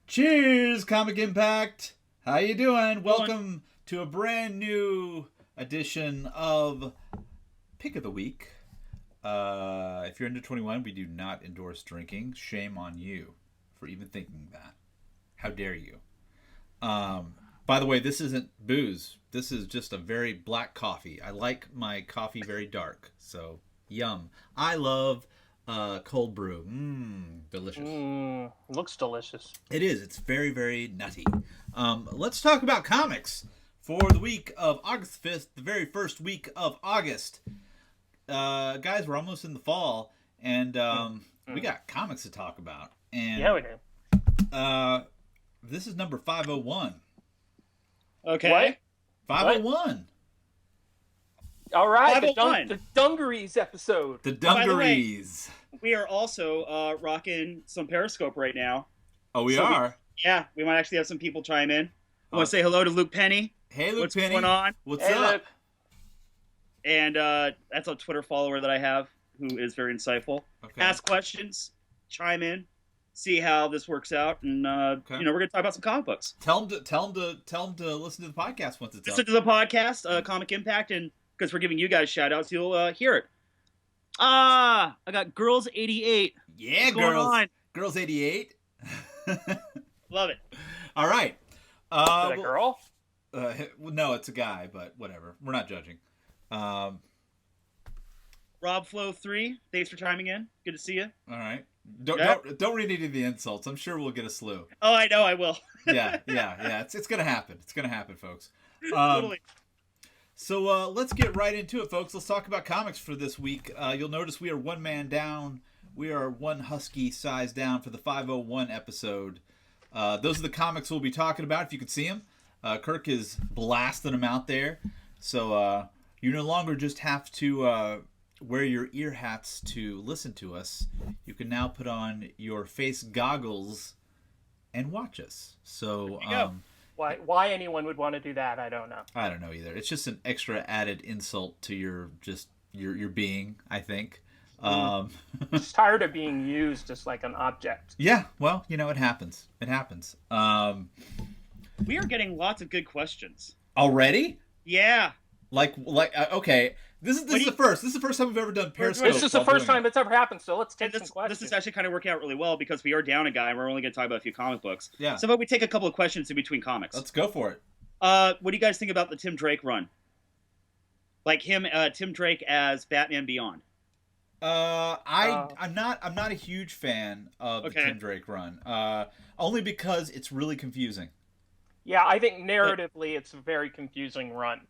Cheers, Comic Impact. How you doing? Welcome to a brand new edition of Pick of the Week. If you're under 21, we do not endorse drinking. Shame on you for even thinking that. How dare you? By the way, this isn't booze. This is just a very black coffee. I like my coffee very dark. So, yum. I love cold brew. Delicious. Looks delicious. It is. It's very, very nutty. Let's talk about comics for the week of August 5th, the very first week of August. Guys, we're almost in the fall, and we got comics to talk about. And yeah, we do. This is number 501. Okay. What? 501. All right, the Dungarees episode. The Dungarees. We are also rocking some Periscope right now. Oh, we are? We might actually have some people chime in. I want to say hello to Luke Penny. Hey, Luke What's Penny. going on? What's Hey, up? Luke. And that's a Twitter follower that I have who is very insightful. Okay. Ask questions, chime in, see how this works out, and we're going to talk about some comic books. Tell them to listen to the podcast once it's Listen up. to the podcast, Comic Impact, and because we're giving you guys shout-outs, you'll hear it. I got Girls 88. Yeah, What's going on? Girls 88. Love it. All right. Is it a girl? No, it's a guy, but whatever. We're not judging. Rob Flow 3, thanks for chiming in. Good to see you. All right. Don't read any of the insults. I'm sure we'll get a slew. Oh, I know, I will. Yeah. It's gonna happen. It's gonna happen, folks. Totally. So let's get right into it, folks. Let's talk about comics for this week. You'll notice we are one man down. We are one husky size down for the 501 episode. Those are the comics we'll be talking about. If you can see them, Kirk is blasting them out there. So you no longer just have to wear your ear hats to listen to us. You can now put on your face goggles and watch us. So Why anyone would want to do that, I don't know. I don't know either. It's just an extra added insult to your being, I think. Just tired of being used as like an object. Yeah, well, it happens. It happens. We are getting lots of good questions. Already? Yeah. Okay. This is the first. This is the first time we've ever done Periscope. This is the first time it's ever happened, so let's take some questions. This is actually kind of working out really well because we are down a guy and we're only going to talk about a few comic books. Yeah. So, but we take a couple of questions in between comics. Let's go for it. What do you guys think about the Tim Drake run? Like Tim Drake as Batman Beyond. I'm not a huge fan of the Tim Drake run. Only because it's really confusing. Yeah, I think narratively it's a very confusing run.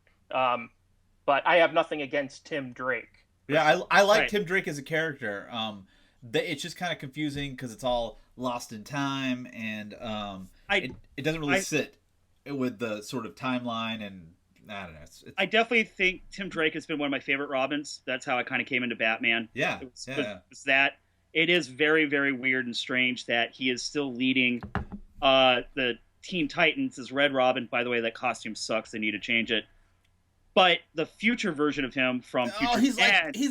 But I have nothing against Tim Drake. Yeah, I like Tim Drake as a character. It's just kind of confusing because it's all lost in time, and it doesn't really sit with the sort of timeline, and I don't know. I definitely think Tim Drake has been one of my favorite Robins. That's how I kind of came into Batman. Yeah, it's that. It is very, very weird and strange that he is still leading the Teen Titans as Red Robin. By the way, that costume sucks. They need to change it. But the future version of him from Future he's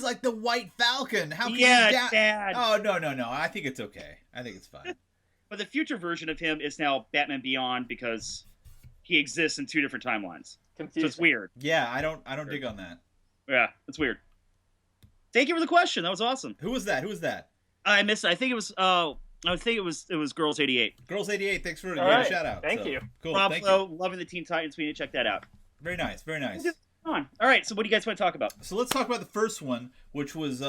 like the White Falcon. How can it's bad. Oh, no. I think it's okay. I think it's fine. But the future version of him is now Batman Beyond because he exists in two different timelines. Confusing. So it's weird. Yeah, I don't dig on that. Yeah, it's weird. Thank you for the question. That was awesome. Who was that? I missed it. I think it was it was Girls 88. Girls 88, thanks for a shout out. Thank you. Cool. Rob thank Flo, you. loving the Teen Titans. We need to check that out. Very nice. Very nice. All right, so what do you guys want to talk about? So let's talk about the first one, which was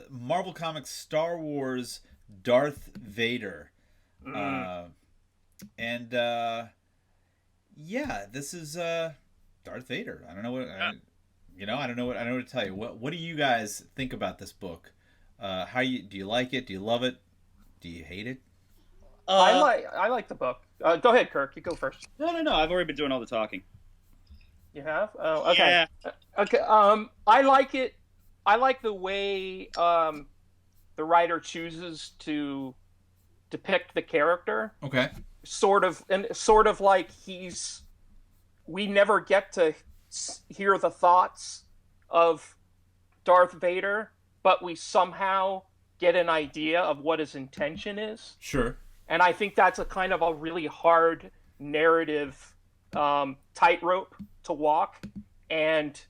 Marvel Comics Star Wars Darth Vader. This is Darth Vader. I don't know what I don't know what to tell you. What do you guys think about this book? Do you like it? Do you love it? Do you hate it? I like the book. Go ahead, Kirk. You go first. No. I've already been doing all the talking. You have? Oh, okay. Yeah. Okay. I like it. I like the way the writer chooses to depict the character. Okay. Sort of like we never get to hear the thoughts of Darth Vader, but we somehow get an idea of what his intention is. Sure. and I think that's a kind of a really hard narrative tightrope to walk, and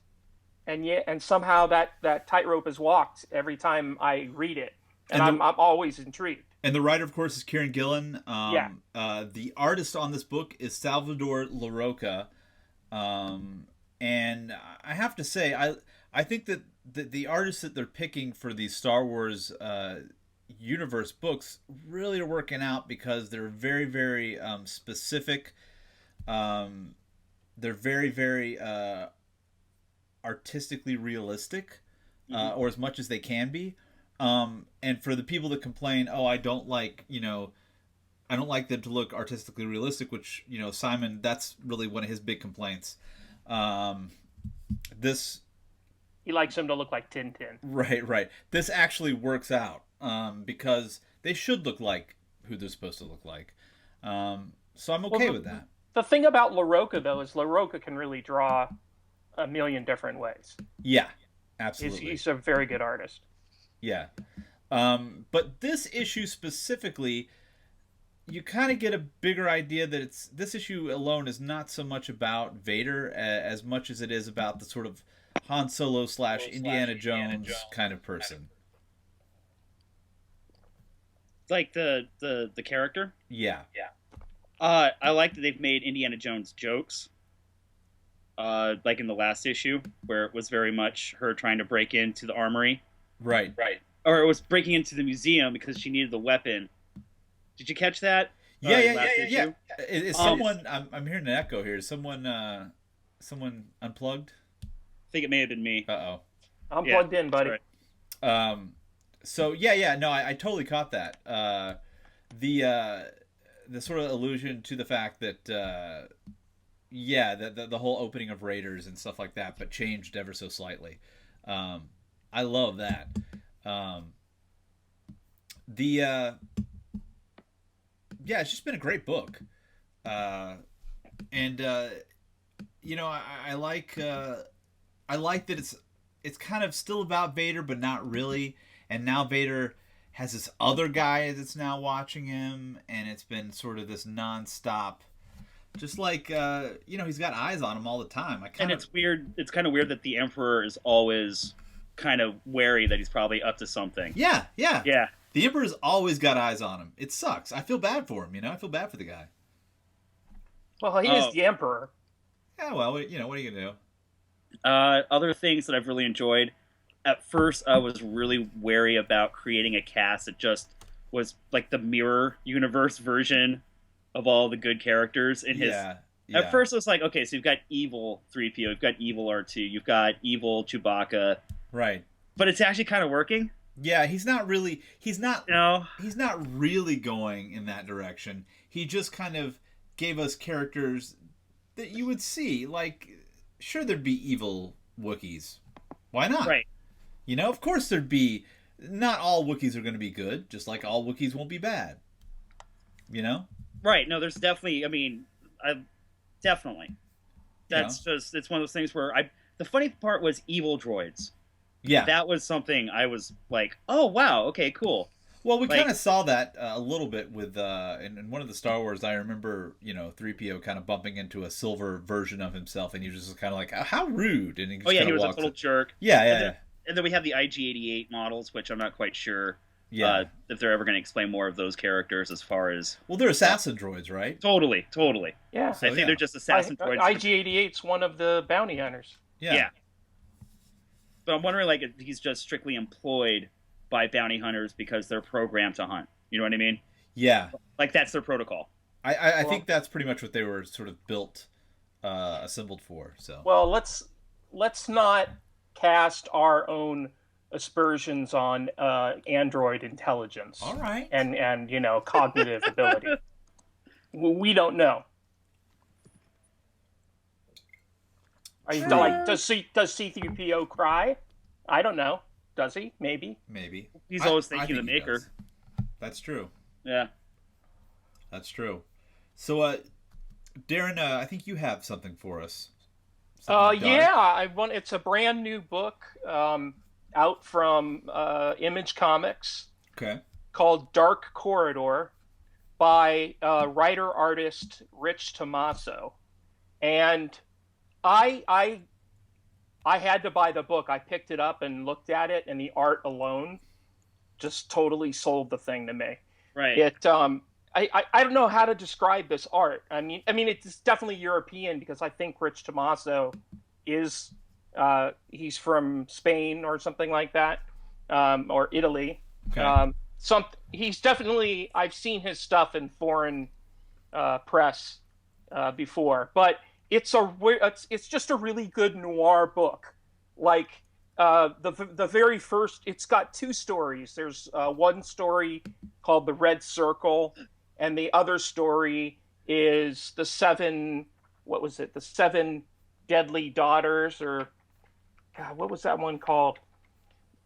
somehow that tightrope is walked every time I read it, and I'm always intrigued. And the writer, of course, is Kieran Gillen. Yeah. The artist on this book is Salvador Larroca. And I have to say, I think that the artists that they're picking for these Star Wars universe books really are working out, because they're very, very specific. They're very, very artistically realistic, or as much as they can be. And for the people that complain, I don't like them to look artistically realistic, which, Simon, that's really one of his big complaints. He likes them to look like Tintin. Right. This actually works out, because they should look like who they're supposed to look like. So I'm okay with that. The thing about Larroca, though, is Larroca can really draw a million different ways. Yeah, absolutely. He's a very good artist. Yeah. But this issue specifically, you kind of get a bigger idea that this issue alone is not so much about Vader as much as it is about the sort of Han Solo / Indiana Jones kind of person. Like the character? Yeah. I like that they've made Indiana Jones jokes. Like in the last issue, where it was very much her trying to break into the armory. Right. Or it was breaking into the museum because she needed the weapon. Did you catch that? Yeah. Is someone? I'm hearing an echo here. Is someone unplugged? I think it may have been me. Uh-oh. I'm plugged in, buddy. Right. So yeah. No, I totally caught that. The sort of allusion to the fact that the whole opening of Raiders and stuff like that, but changed ever so slightly. I love that. It's just been a great book. I like that it's kind of still about Vader, but not really. And now Vader has this other guy that's now watching him, and it's been sort of this nonstop, just like he's got eyes on him all the time. It's weird. It's kind of weird that the Emperor is always kind of wary that he's probably up to something. Yeah. The Emperor's always got eyes on him. It sucks. I feel bad for him. I feel bad for the guy. Well, he is the Emperor. Yeah. Well, what are you gonna do? Other things that I've really enjoyed. At first, I was really wary about creating a cast that just was like the mirror universe version of all the good characters in his. Yeah. At first, it was like, okay, so you've got evil 3PO, you've got evil R2, you've got evil Chewbacca. Right. But it's actually kind of working. Yeah, he's not really going in that direction. He just kind of gave us characters that you would see. Like, sure, there'd be evil Wookiees. Why not? Right. Of course there'd be. Not all Wookiees are going to be good, just like all Wookiees won't be bad. Right. No, there's definitely. Definitely. That's just. It's one of those things where the funny part was evil droids. Yeah. That was something I was like, oh wow, okay, cool. Well, we kind of saw that a little bit with in one of the Star Wars. I remember 3PO kind of bumping into a silver version of himself, and he was just kind of like, how rude. And he was a little jerk. Yeah. And then we have the IG-88 models, which I'm not quite sure if they're ever going to explain more of those characters as far as... Well, they're assassin droids, right? Totally. Yeah. I think they're just assassin droids. IG-88's one of the bounty hunters. Yeah. But I'm wondering, like, if he's just strictly employed by bounty hunters because they're programmed to hunt. You know what I mean? Yeah. Like, that's their protocol. I think that's pretty much what they were sort of built, assembled for. So. Well, let's not cast our own aspersions on android intelligence. All right. And cognitive ability. We don't know. Are you like, does C-3PO cry? I don't know. Does he? Maybe. He's always thinking of the Maker. Does. That's true. Yeah. That's true. So, Darren, I think you have something for us. It's a brand new book out from Image Comics. Okay. Called Dark Corridor. by writer-artist Rich Tommaso. And I had to buy the book. I picked it up and looked at it, and the art alone just totally sold the thing to me. Right. I don't know how to describe this art. I mean it's definitely European, because I think Rich Tommaso is he's from Spain or something like that, or Italy. Okay. He's definitely, I've seen his stuff in foreign press before, but it's just a really good noir book. Like the very first, it's got two stories. There's one story called The Red Circle, and the other story is the seven Deadly Daughters, or God, what was that one called?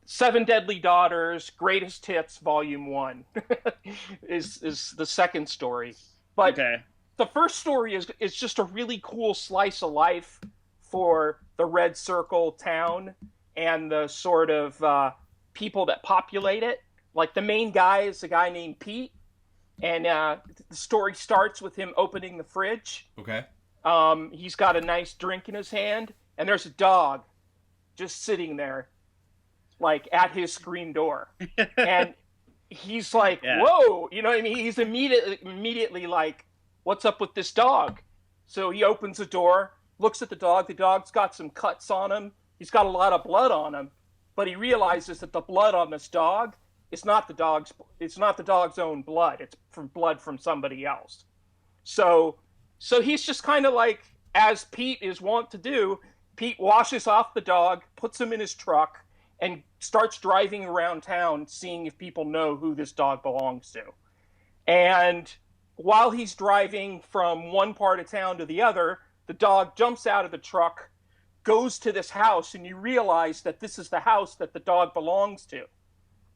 Seven Deadly Daughters, Greatest Hits, Volume 1 is the second story. But Okay. the first story is just a really cool slice of life for the Red Circle town and the sort of people that populate it. Like, the main guy is a guy named Pete, and the story starts with him opening the fridge. Okay. He's got a nice drink in his hand, and there's a dog just sitting there, like, at his screen door. And he's like, Yeah. whoa, you know what I mean? He's immediately like, what's up with this dog? So he opens the door, looks at the dog. The dog's got some cuts on him. He's got a lot of blood on him, but he realizes that the blood on this dog is not the dog's own blood. It's blood from somebody else. So he's just kind of like, as Pete is wont to do, Pete washes off the dog, puts him in his truck, and starts driving around town seeing if people know who this dog belongs to. And while he's driving from one part of town to the other, the dog jumps out of the truck, goes to this house, and you realize that this is the house that the dog belongs to.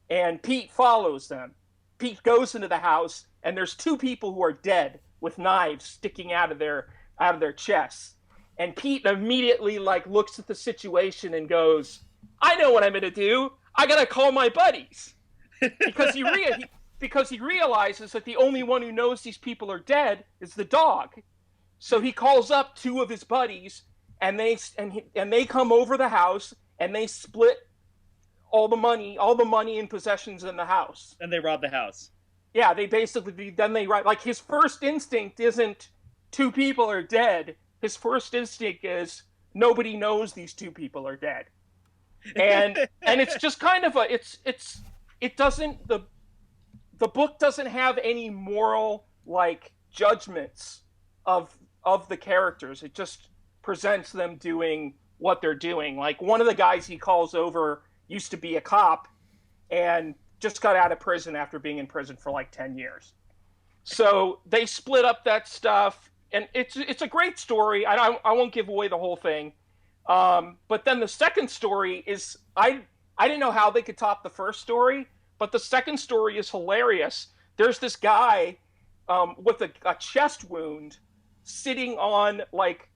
And Pete follows them. Pete goes into the house, and there's two people who are dead with knives sticking out of their chests. And Pete immediately looks at the situation and goes, I know what I'm going to do. I got to call my buddies. Because he realizes that the only one who knows these people are dead is the dog. So he calls up two of his buddies, and they come over the house, and they split all the money and possessions in the house. And they rob the house. Yeah, his first instinct isn't two people are dead. His first instinct is nobody knows these two people are dead. And it's just kind of the book doesn't have any moral judgments of the characters. It just presents them doing what they're doing. Like, one of the guys he calls over used to be a cop and just got out of prison after being in prison for 10 years. So they split up that stuff, and it's a great story. I won't give away the whole thing. But then the second story is, I didn't know how they could top the first story, but the second story is hilarious. There's this guy with a chest wound sitting on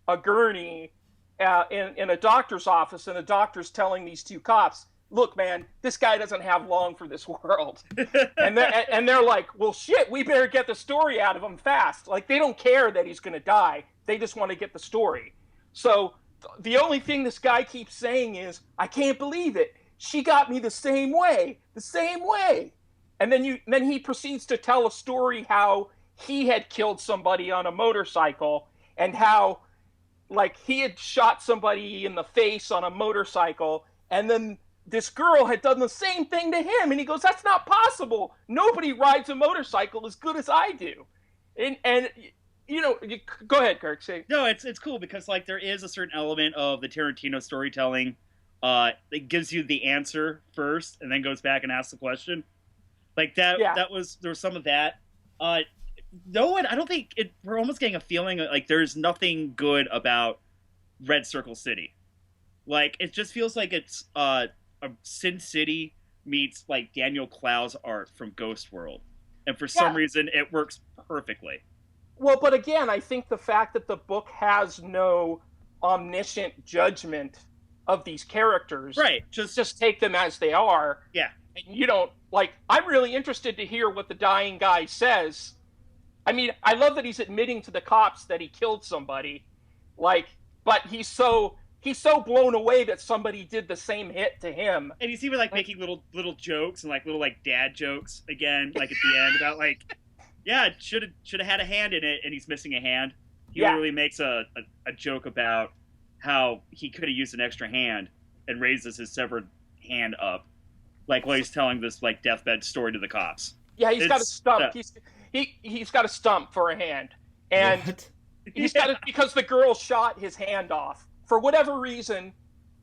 a gurney in a doctor's office, and the doctor's telling these two cops, look, man, this guy doesn't have long for this world. and they're like, well, shit, we better get the story out of him fast. They don't care that he's going to die. They just want to get the story. So the only thing this guy keeps saying is, I can't believe it. She got me the same way. And then he proceeds to tell a story how he had killed somebody on a motorcycle, and how he had shot somebody in the face on a motorcycle, and then this girl had done the same thing to him. And he goes, that's not possible. Nobody rides a motorcycle as good as I do. And go ahead, Kirk. Say. No, it's cool because there is a certain element of the Tarantino storytelling that gives you the answer first and then goes back and asks the question. That. Yeah. There was some of that. No one. I don't think it. We're almost getting a feeling there's nothing good about Red Circle City. It just feels like it's a Sin City meets Daniel Clow's art from Ghost World, and for some reason it works perfectly. Well, but again, I think the fact that the book has no omniscient judgment of these characters, right? Just take them as they are. Yeah. And you don't I'm really interested to hear what the dying guy says I mean, I love that he's admitting to the cops that he killed somebody, like, but he's so blown away that somebody did the same hit to him. And he's even like making little jokes and like little like dad jokes again, like at the end about like, yeah, should have had a hand in it, and he's missing a hand. He literally makes a joke about how he could have used an extra hand and raises his severed hand up, like while he's telling this like deathbed story to the cops. Yeah, he's got a stump. He's got a stump for a hand, and What? he's got it because the girl shot his hand off for whatever reason.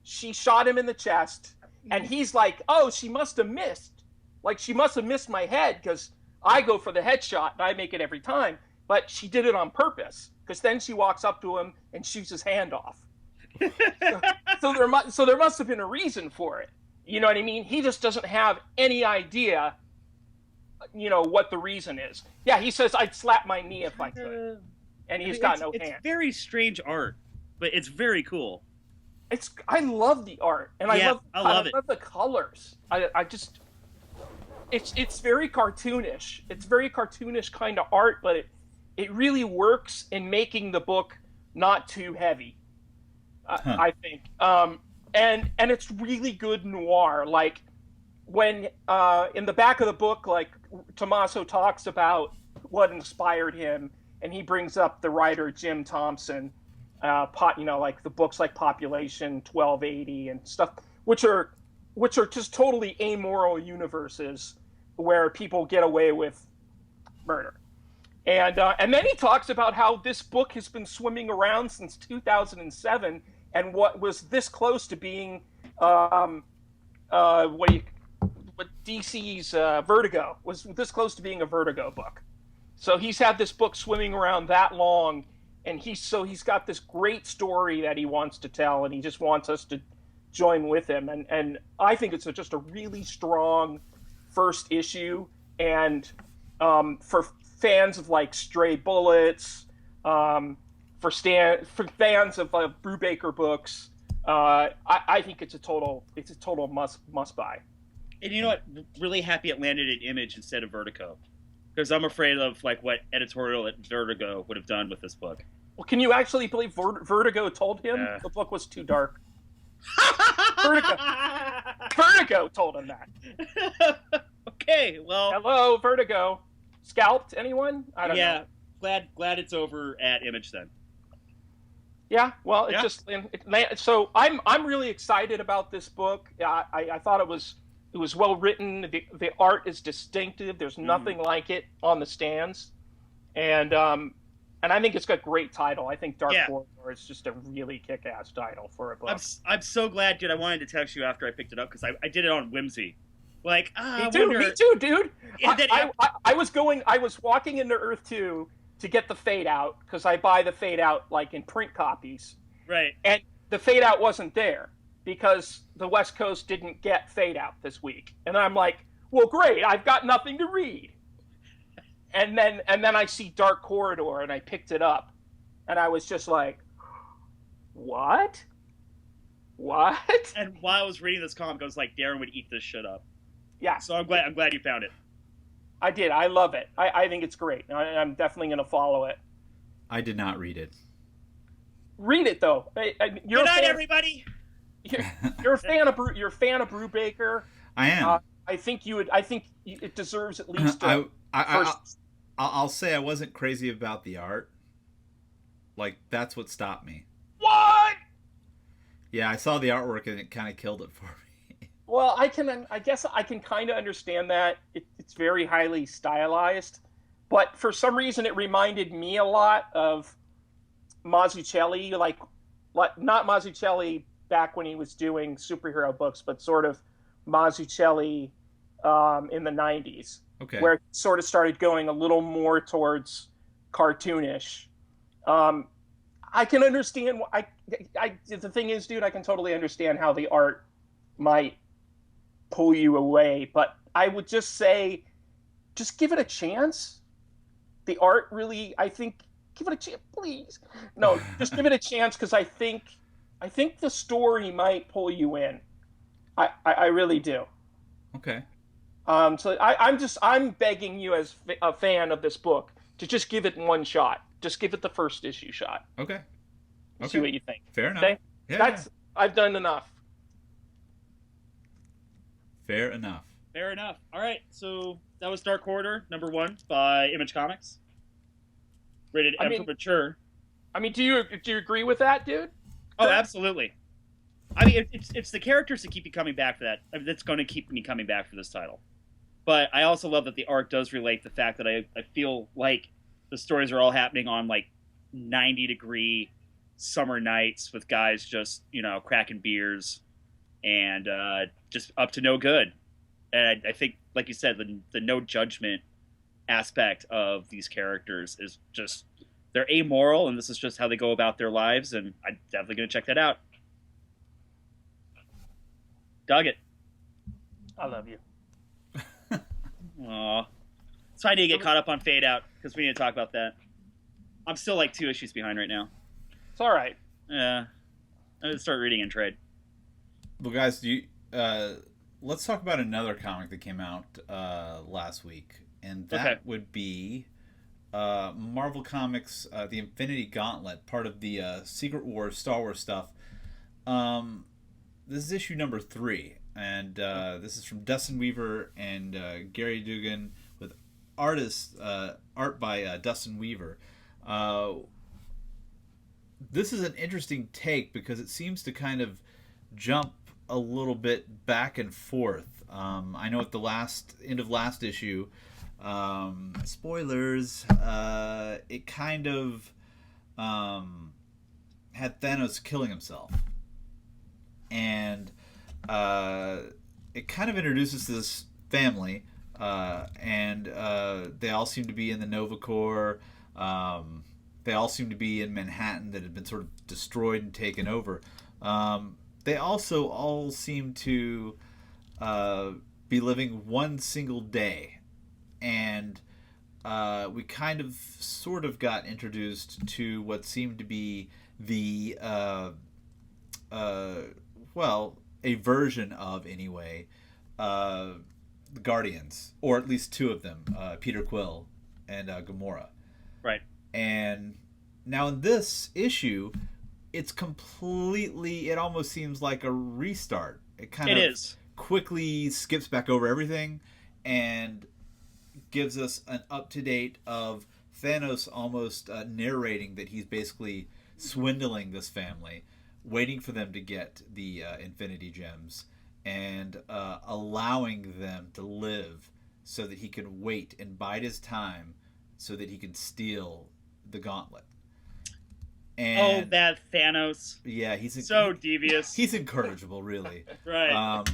She shot him in the chest, and he's like, "Oh, she must have missed. Like she must have missed my head because I go for the headshot and I make it every time. But she did it on purpose because then she walks up to him and shoots his hand off. so there must have been a reason for it. You know what I mean? He just doesn't have any idea, you know, what the reason is. Yeah, he says, I'd slap my knee if I could. And he's got no hand. It's very strange art, but it's very cool. I love the art. And I love the colors. It's very cartoonish. It's very cartoonish kind of art, but it really works in making the book not too heavy, I think. And it's really good noir. Like when in the back of the book, like Tommaso talks about what inspired him, and he brings up the writer Jim Thompson, like the books like Population 1280 and stuff, which are just totally amoral universes where people get away with murder. And then he talks about how this book has been swimming around since 2007, and what was this close to being DC's Vertigo was this close to being a Vertigo book. So he's had this book swimming around that long, and he's got this great story that he wants to tell, and he just wants us to join with him. And I think it's just a really strong first issue, and for fans of like Stray Bullets, for fans of Brubaker books, I think it's a total must buy. And you know what? Really happy it landed at Image instead of Vertigo, because I'm afraid of like what editorial at Vertigo would have done with this book. Well, can you actually believe Vertigo told him the book was too dark? Vertigo told him that. Okay, well. Hello, Vertigo. Scalped anyone? I don't know. Yeah, glad it's over at Image then. Yeah, well, so I'm really excited about this book. I thought it was well written. The art is distinctive. There's nothing like it on the stands, and I think it's got a great title. I think Dark Corridor is just a really kick-ass title for a book. I'm so glad, dude. I wanted to text you after I picked it up because I did it on whimsy. Like, me too, dude. I was walking into Earth 2 to get the Fade Out because I buy the Fade Out like in print copies. Right. And the Fade Out wasn't there because the West Coast didn't get Fade Out this week. And I'm like, well, great, I've got nothing to read. And then I see Dark Corridor and I picked it up, and I was just like, what? And while I was reading this comic, I was like, Darren would eat this shit up. Yeah. So I'm glad you found it. I did. I love it. I think it's great. I'm definitely going to follow it. I did not read it. Read it though. Good night, everybody. You're a fan of Brubaker. I am. I think it deserves at least. I'll say I wasn't crazy about the art. Like that's what stopped me. What? Yeah, I saw the artwork and it kind of killed it for me. Well, I guess I can kind of understand that. It's very highly stylized, but for some reason it reminded me a lot of Mazzucchelli, like not Mazzucchelli back when he was doing superhero books, but sort of Mazzucchelli in the 90s. Okay. Where it sort of started going a little more towards cartoonish. I can understand. The thing is, dude, I can totally understand how the art might pull you away, but I would just say, just give it a chance. The art really, I think, give it a chance, please. No, just give it a chance because I think the story might pull you in. I really do. Okay. So I'm begging you as a fan of this book to just give it one shot. Just give it the first issue shot. Okay. See what you think. Fair enough. Okay? Yeah. I've done enough. Fair enough. Fair enough. All right, so that was Dark Order #1 by Image Comics. Rated M for mature. I mean, do you agree with that, dude? Oh, absolutely. I mean, it's the characters that keep me coming back for that. I mean, that's going to keep me coming back for this title. But I also love that the art does relate the fact that I feel like the stories are all happening on like 90-degree summer nights with guys just, cracking beers and just up to no good. And I think, like you said, the no judgment aspect of these characters is just, they're amoral, and this is just how they go about their lives, and I'm definitely going to check that out. Dug it. I love you. Aw. So I need to get caught up on Fade Out, because we need to talk about that. I'm still like 2 issues behind right now. It's all right. Yeah. I'm going to start reading in trade. Well, guys, let's talk about another comic that came out last week, and that would be Marvel Comics, the Infinity Gauntlet, part of the Secret Wars, Star Wars stuff. This is issue number 3, and this is from Dustin Weaver and Gary Dugan with art by Dustin Weaver. This is an interesting take because it seems to kind of jump a little bit back and forth. I know at the end of last issue, spoilers, it kind of had Thanos killing himself. And it kind of introduces this family, and they all seem to be in the Nova Corps. They all seem to be in Manhattan that had been sort of destroyed and taken over. They also all seem to be living one single day. And we kind of sort of got introduced to what seemed to be the a version of, anyway, the Guardians, or at least 2 of them, Peter Quill and Gamora. Right. And now in this issue, it's completely, it almost seems like a restart. It is. Quickly skips back over everything and gives us an up-to-date of Thanos almost narrating that he's basically swindling this family, waiting for them to get the Infinity Gems, and allowing them to live so that he can wait and bide his time so that he can steal the gauntlet. And, that Thanos. Yeah, he's so devious. He's incorrigible, really. Right.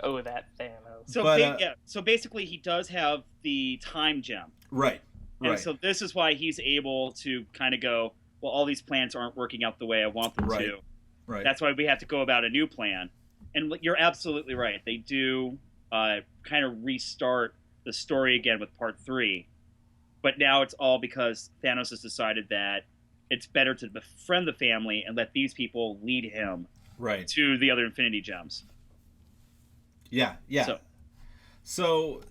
That Thanos. So basically, he does have the time gem. Right. And so this is why he's able to kind of go, well, all these plans aren't working out the way I want them to. Right. That's why we have to go about a new plan. And you're absolutely right. They do kind of restart the story again with part 3. But now it's all because Thanos has decided that it's better to befriend the family and let these people lead him to the other Infinity Gems. Yeah. So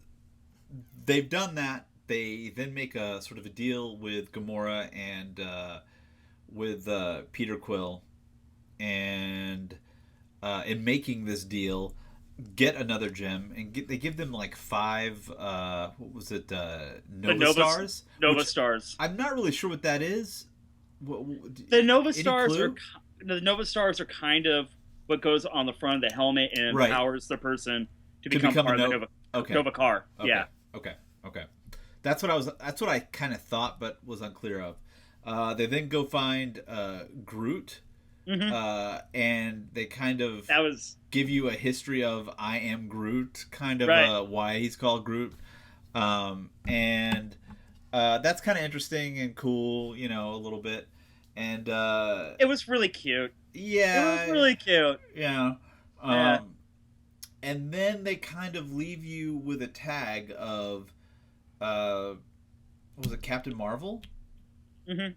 they've done that. They then make a sort of a deal with Gamora and with Peter Quill, and in making this deal, get another gem, and they give them like 5 what was it, Nova Stars? Nova Stars. I'm not really sure what that is. The Nova Stars are kind of what goes on the front of the helmet and empowers the person to become part of the Nova car. Okay. Yeah. Okay. That's what I kind of thought, but was unclear of. They then go find Groot. Mm-hmm. And they kind of give you a history of I am Groot, kind of why he's called Groot. And that's kind of interesting and cool, a little bit. And it was really cute. Yeah. It was really cute. Yeah. And then they kind of leave you with a tag of what was it, Captain Marvel? Mm-hmm.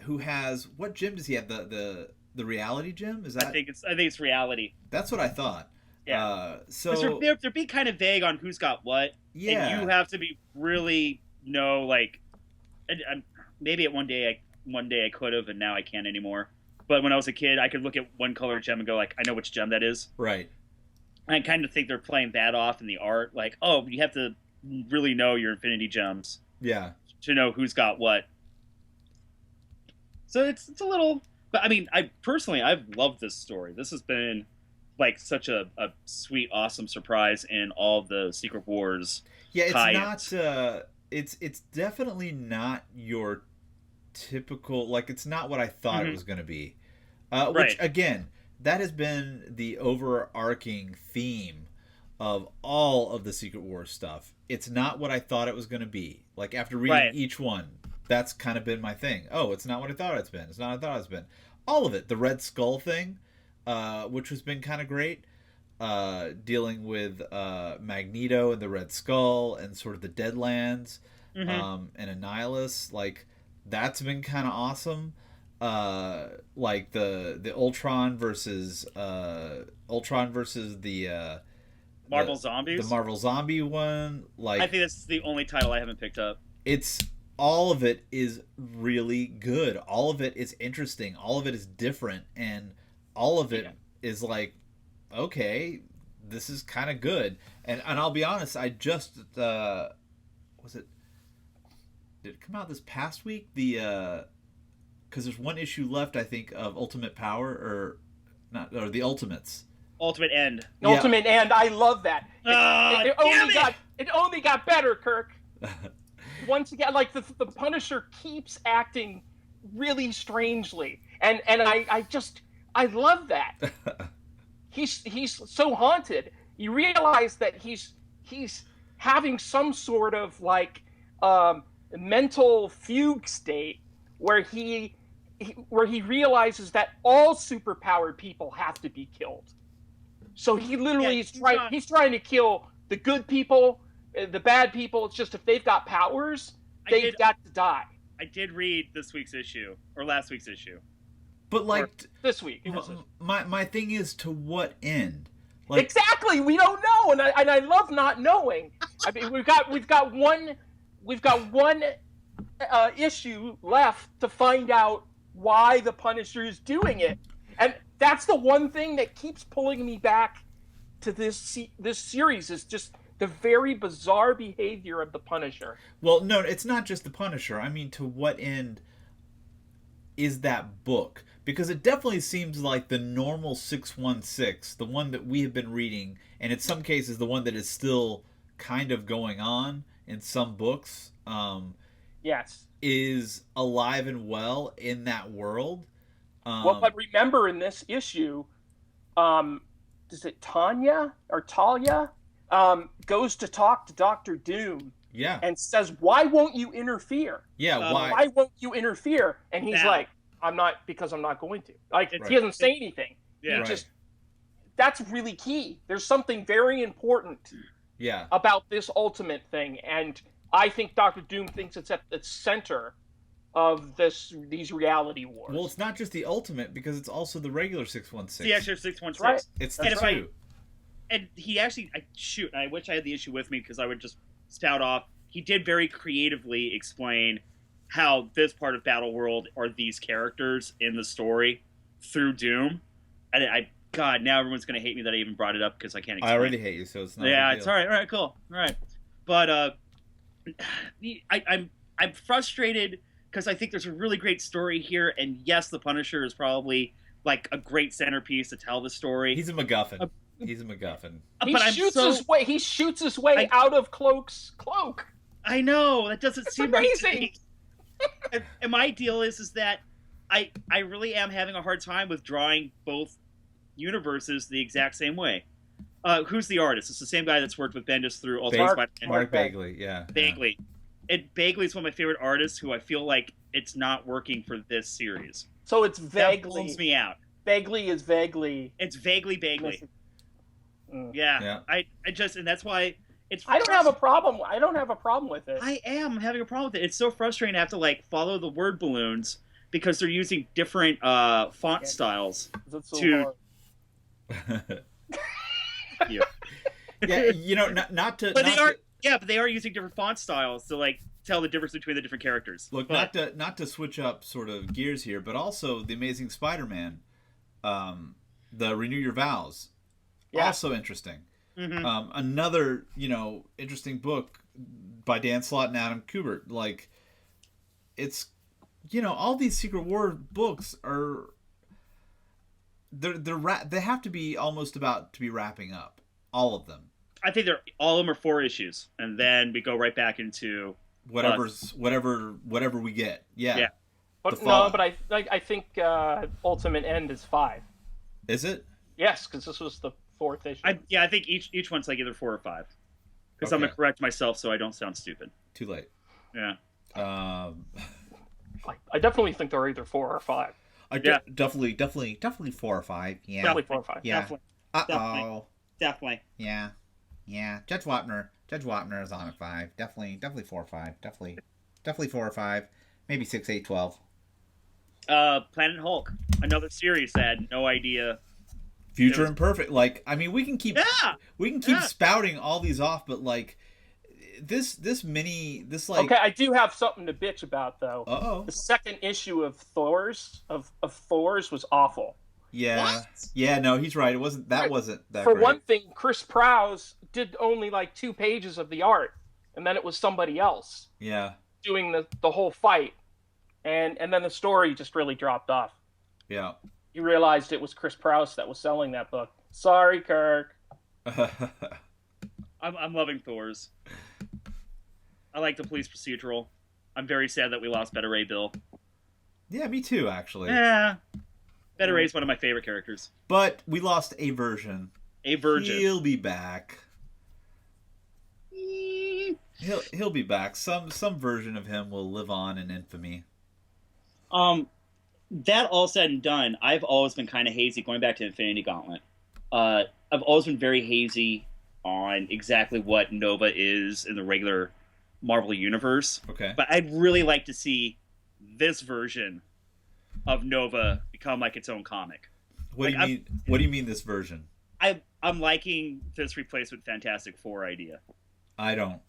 Who has, what gem does he have? The reality gem? Is that? I think it's reality. That's what I thought. Yeah. So they're being kind of vague on who's got what. Yeah. And you have to be really like maybe at one day I could have, and now I can't anymore. But when I was a kid, I could look at one color gem and go like, I know which gem that is. Right. And I kind of think they're playing that off in the art, like, oh, you have to really know your Infinity Gems. Yeah. To know who's got what. So it's a little, but I mean, I've loved this story. This has been like such a sweet, awesome surprise in all of the Secret Wars. Yeah, it's not. It's definitely not your typical. Like, it's not what I thought it was going to be. Which again, that has been the overarching theme of all of the Secret Wars stuff. It's not what I thought it was going to be. Like, after reading each one, that's kind of been my thing. Oh, it's not what I thought it's been. It's not what I thought it's been. All of it. The Red Skull thing, which has been kind of great. Dealing with Magneto and the Red Skull and sort of the Deadlands and Annihilus. Like, that's been kind of awesome. Like the Ultron versus the Marvel Zombies. The Marvel Zombie one. Like, I think that's the only title I haven't picked up. It's all of it is really good. All of it is interesting. All of it is different, and all of it is like, okay, this is kind of good. And I'll be honest, I just did it come out this past week? Because there's one issue left, I think, of Ultimate Power or the Ultimates. Ultimate End. Ultimate End. I love that. It only got better, Kirk. Once again, like the Punisher keeps acting really strangely, and I love that. He's so haunted. You realize that he's having some sort of like mental fugue state where he realizes that all superpowered people have to be killed. So he literally he's trying to kill the good people, the bad people. It's just if they've got powers, they've got to die. I did read this week's issue or last week's issue. But like this week, my thing is, to what end? Like, exactly, we don't know, and I love not knowing. I mean, we've got one issue left to find out why the Punisher is doing it, and that's the one thing that keeps pulling me back to this series is just the very bizarre behavior of the Punisher. Well, no, it's not just the Punisher. I mean, to what end is that book? Because it definitely seems like the normal 616, the one that we have been reading, and in some cases the one that is still kind of going on in some books, yes, is alive and well in that world. Well, but remember in this issue, is it Talia goes to talk to Dr. Doom. Yeah. And says, "Why won't you interfere?" Yeah, why? Why won't you interfere? And he's like, I'm not going to. Like, he doesn't say anything. Yeah. That's really key. There's something very important about this Ultimate thing, and I think Dr. Doom thinks it's at the center of these reality wars. Well, it's not just the Ultimate, because it's also the regular 616. The extra 616. Right. It's the two. And he actually, I wish I had the issue with me because I would just spout off. He did very creatively explain how this part of Battle World are these characters in the story through Doom. And God, now everyone's going to hate me that I even brought it up because I can't explain. I already hate you, so it's not. Yeah, it's all right. All right, cool. All right. But I'm frustrated because I think there's a really great story here. And yes, the Punisher is probably like a great centerpiece to tell the story. He's a MacGuffin. He's a MacGuffin. He shoots his way out of Cloak's cloak. I know, that doesn't seem amazing. Right. And my deal is that I really am having a hard time with drawing both universes the exact same way. Who's the artist? It's the same guy that's worked with Bendis through Ultimate Spider-Man. Mark Bagley, yeah. Bagley. Yeah. And Bagley's one of my favorite artists who I feel like it's not working for this series. So it's vaguely... That pulls me out. Bagley is vaguely... It's vaguely Bagley. Yeah. I just... And that's why... I don't have a problem with it. I am having a problem with it. It's so frustrating to have to like follow the word balloons because they're using different font styles. Yeah, you know, not to. But they are using different font styles. So like tell the difference between the different characters. Look, but, not to switch up sort of gears here, but also the Amazing Spider-Man, the Renew Your Vows, also interesting. Another interesting book by Dan Slott and Adam Kubert. Like, it's all these Secret War books are they have to be almost about to be wrapping up, all of them. I think all of them are 4 issues, and then we go right back into whatever we get. Yeah. But no, but I think Ultimate End is 5. Is it? Yes, because this was the 4th issue. I think each one's like either 4 or 5. Because I'm gonna correct myself so I don't sound stupid. Too late. Yeah. I definitely think they're either 4 or 5. Definitely 4 or 5. Yeah. Definitely 4 or 5. Yeah. Definitely. Yeah. Judge Wapner is on at 5. Definitely 4 or 5. Definitely 4 or 5. Maybe 6, 8, 12. Planet Hulk, another series that I had no idea. Future Imperfect. Like, I mean, we can keep spouting all these off, but like this like. Okay, I do have something to bitch about though. Uh-oh. The 2nd issue of Thor's was awful. Yeah. What? Yeah, no, he's right. It wasn't that For great. one thing, Chris Prowse did only like 2 pages of the art, and then it was somebody else doing the whole fight. And then the story just really dropped off. Yeah. You realized it was Chris Prowse that was selling that book. Sorry, Kirk. I'm loving Thor's. I like the police procedural. I'm very sad that we lost Beta Ray Bill. Yeah, me too, actually. Yeah. Beta Ray's one of my favorite characters. But we lost a virgin. A virgin. He'll be back. He'll be back. Some version of him will live on in infamy. That all said and done, I've always been kind of hazy, going back to Infinity Gauntlet. I've always been very hazy on exactly what Nova is in the regular Marvel Universe. Okay. But I'd really like to see this version of Nova become like its own comic. What do you mean? What do you mean this version? I'm liking this replacement Fantastic Four idea. I don't.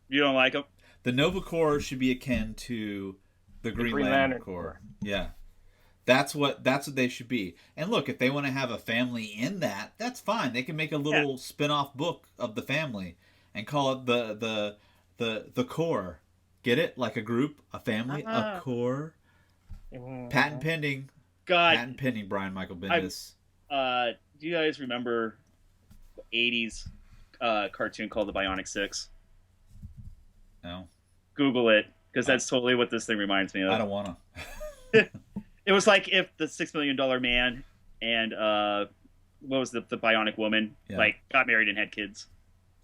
You don't like them? The Nova Corps should be akin to the Green Lantern Corps. Yeah. That's what they should be. And look, if they want to have a family in that, that's fine. They can make a little spin-off book of the family and call it the Corps. Get it? Like a group, a family, a Corps. Patent pending. God. Patent pending, Brian Michael Bendis. Do you guys remember the 80s cartoon called The Bionic Six? No. Google it, because that's totally what this thing reminds me of. I don't want to. It was like if the $6 Million Man and what was the Bionic Woman like got married and had kids.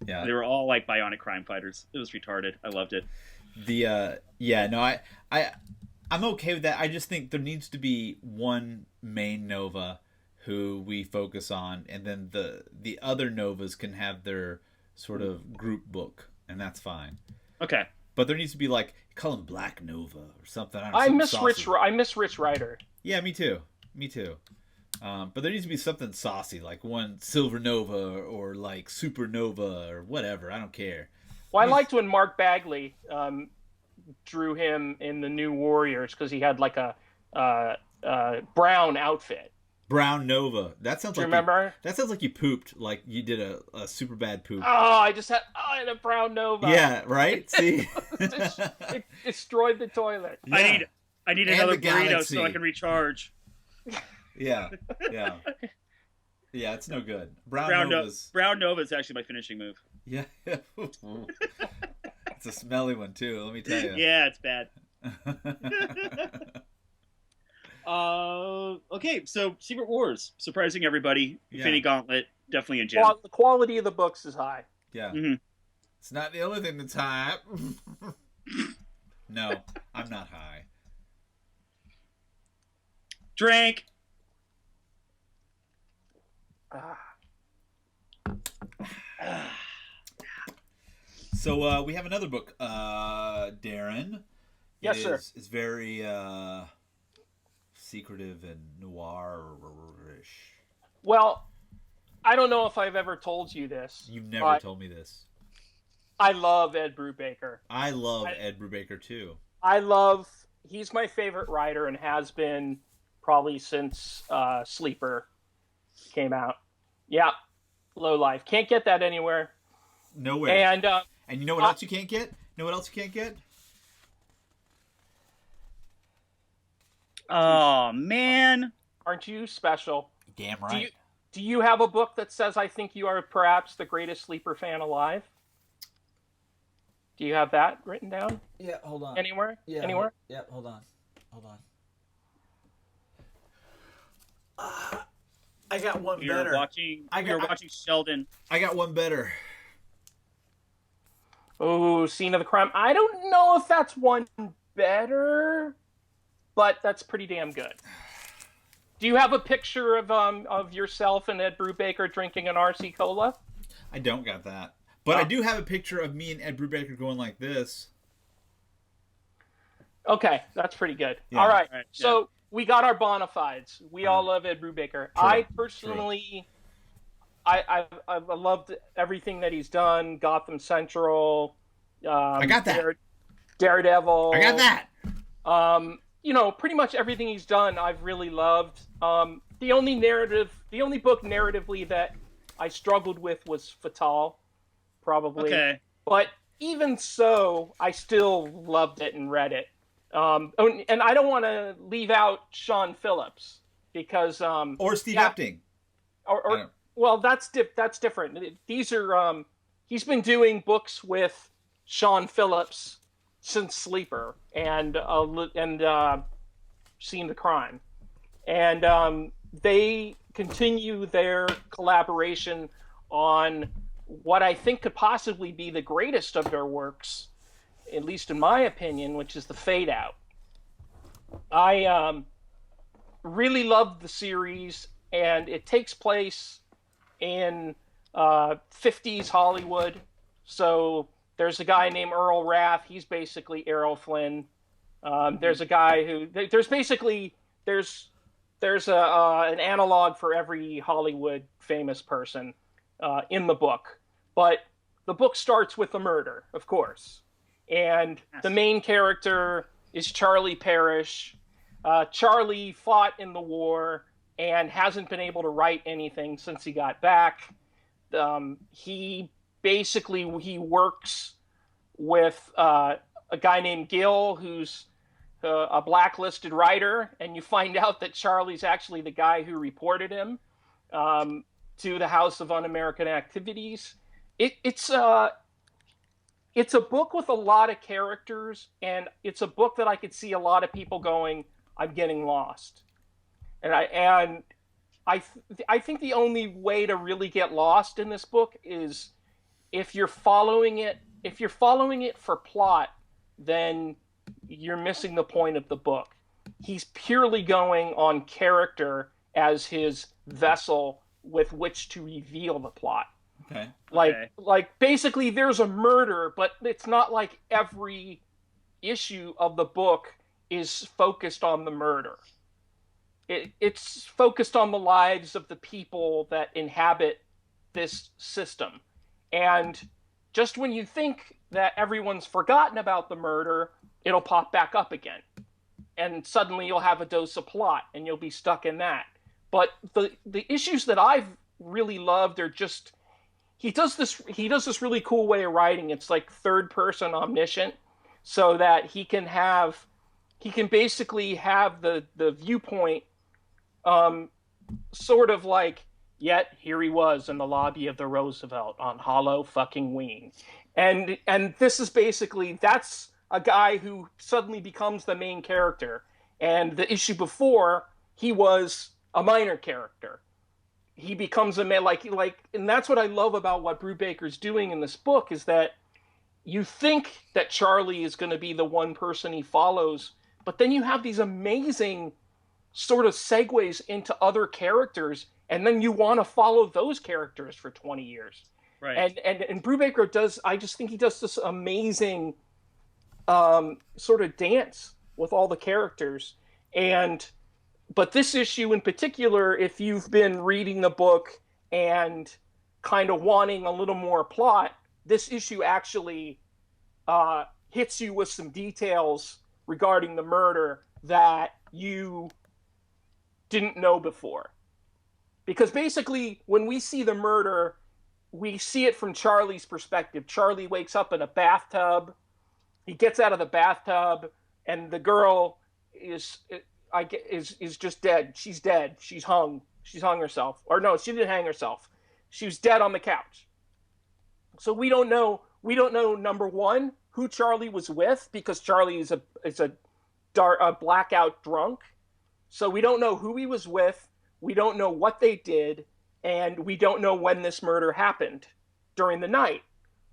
Yeah. They were all like bionic crime fighters. It was retarded. I loved it. I'm okay with that. I just think there needs to be one main Nova who we focus on, and then the other Novas can have their sort of group book, and that's fine. Okay. But there needs to be like, call him Black Nova or something. I miss Rich Rider. Yeah, me too. But there needs to be something saucy, like one Silver Nova or like Supernova or whatever. I don't care. Well, I liked when Mark Bagley drew him in the New Warriors because he had like a brown outfit. Brown Nova. That sounds. Do you remember? That sounds like you pooped. Like you did a super bad poop. Oh, I had a brown Nova. Yeah, right. See, it destroyed the toilet. Yeah. I need another burrito so I can recharge. Yeah. It's no good. Brown Nova is actually my finishing move. Yeah. It's a smelly one too. Let me tell you. Yeah, it's bad. Okay, so Secret Wars, surprising everybody. Infinity Gauntlet, definitely a gem. Well, the quality of the books is high. Yeah. Mm-hmm. It's not the only thing that's high. No, I'm not high. Drink. So we have another book, Darren. Yes, sir. It's very secretive and noir-ish. Well, I don't know if I've ever told you this. You've never told me this. I love Ed Brubaker. I love Ed Brubaker too. He's my favorite writer and has been probably since Sleeper came out. Yeah, Low Life. Can't get that anywhere. Nowhere. And you know what else you can't get? Know what else you can't get? Oh, man. Aren't you special? Damn right. Do you have a book that says I think you are perhaps the greatest Sleeper fan alive? Do you have that written down? Yeah, hold on. Anywhere? Yeah, Anywhere? Hold on. I got one better. You're watching Sheldon. I got one better. Oh, Scene of the Crime. I don't know if that's one better, but that's pretty damn good. Do you have a picture of yourself and Ed Brubaker drinking an RC Cola? I don't got that. But I do have a picture of me and Ed Brubaker going like this. Okay, that's pretty good. Yeah. All right, so we got our bona fides. We all love Ed Brubaker. True. I personally, I loved everything that he's done. Gotham Central. I got that. Daredevil. I got that. Pretty much everything he's done, I've really loved. The only book narratively that I struggled with was Fatal, probably. Okay. But even so, I still loved it and read it. And I don't want to leave out Sean Phillips because or Steve Epting. Well, that's different. These are he's been doing books with Sean Phillips since Sleeper and Scene of the Crime, and they continue their collaboration on what I think could possibly be the greatest of their works, at least in my opinion, which is The Fade Out. I really loved the series, and it takes place in 50s Hollywood. So there's a guy named Earl Raff. He's basically Errol Flynn. There's a guy who there's an analog for every Hollywood famous person in the book, but the book starts with a murder, of course, and the main character is Charlie Parrish. Charlie fought in the war and hasn't been able to write anything since he got back. He works with a guy named Gil, who's a blacklisted writer, and you find out that Charlie's actually the guy who reported him to the House of Un-American Activities. It's a book with a lot of characters, and it's a book that I could see a lot of people going, I'm getting lost. And I think the only way to really get lost in this book is if you're following it for plot, then you're missing the point of the book. He's purely going on character as his vessel with which to reveal the plot. Okay. Like basically there's a murder, but it's not like every issue of the book is focused on the murder. It's focused on the lives of the people that inhabit this system. And just when you think that everyone's forgotten about the murder, it'll pop back up again. And suddenly you'll have a dose of plot and you'll be stuck in that. But the issues that I've really loved are just he does this really cool way of writing. It's like third person omniscient, so that he can basically have the viewpoint sort of like, yet here he was in the lobby of the Roosevelt on Hollow fucking Ween. And this is basically, that's a guy who suddenly becomes the main character. And the issue before, he was a minor character. He becomes a man, and that's what I love about what Brubaker's doing in this book, is that you think that Charlie is going to be the one person he follows, but then you have these amazing sort of segues into other characters, and then you want to follow those characters for 20 years. Right. And Brubaker I just think he does this amazing sort of dance with all the characters. But this issue in particular, if you've been reading the book and kind of wanting a little more plot, this issue actually hits you with some details regarding the murder that you didn't know before. Because basically, when we see the murder, we see it from Charlie's perspective. Charlie wakes up in a bathtub. He gets out of the bathtub, and the girl is just dead. She's dead. She's hung. She's hung herself. Or no, she didn't hang herself. She was dead on the couch. So we don't know. Number one, who Charlie was with, because Charlie is a blackout drunk. So we don't know who he was with. We don't know what they did, and we don't know when this murder happened during the night.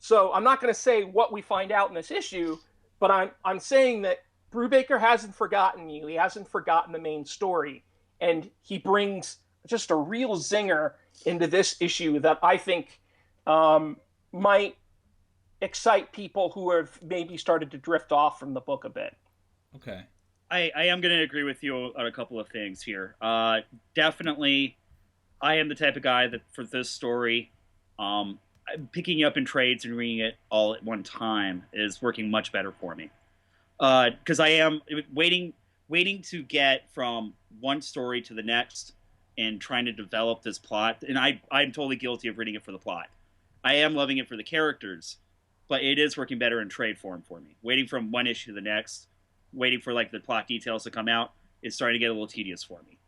So I'm not going to say what we find out in this issue, but I'm saying that Brubaker hasn't forgotten you. He hasn't forgotten the main story, and he brings just a real zinger into this issue that I think might excite people who have maybe started to drift off from the book a bit. Okay. I am going to agree with you on a couple of things here. Definitely, I am the type of guy that for this story, picking up in trades and reading it all at one time is working much better for me. Because I am waiting to get from one story to the next and trying to develop this plot. And I'm totally guilty of reading it for the plot. I am loving it for the characters, but it is working better in trade form for me. Waiting from one issue to the next, waiting for like the plot details to come out is starting to get a little tedious for me.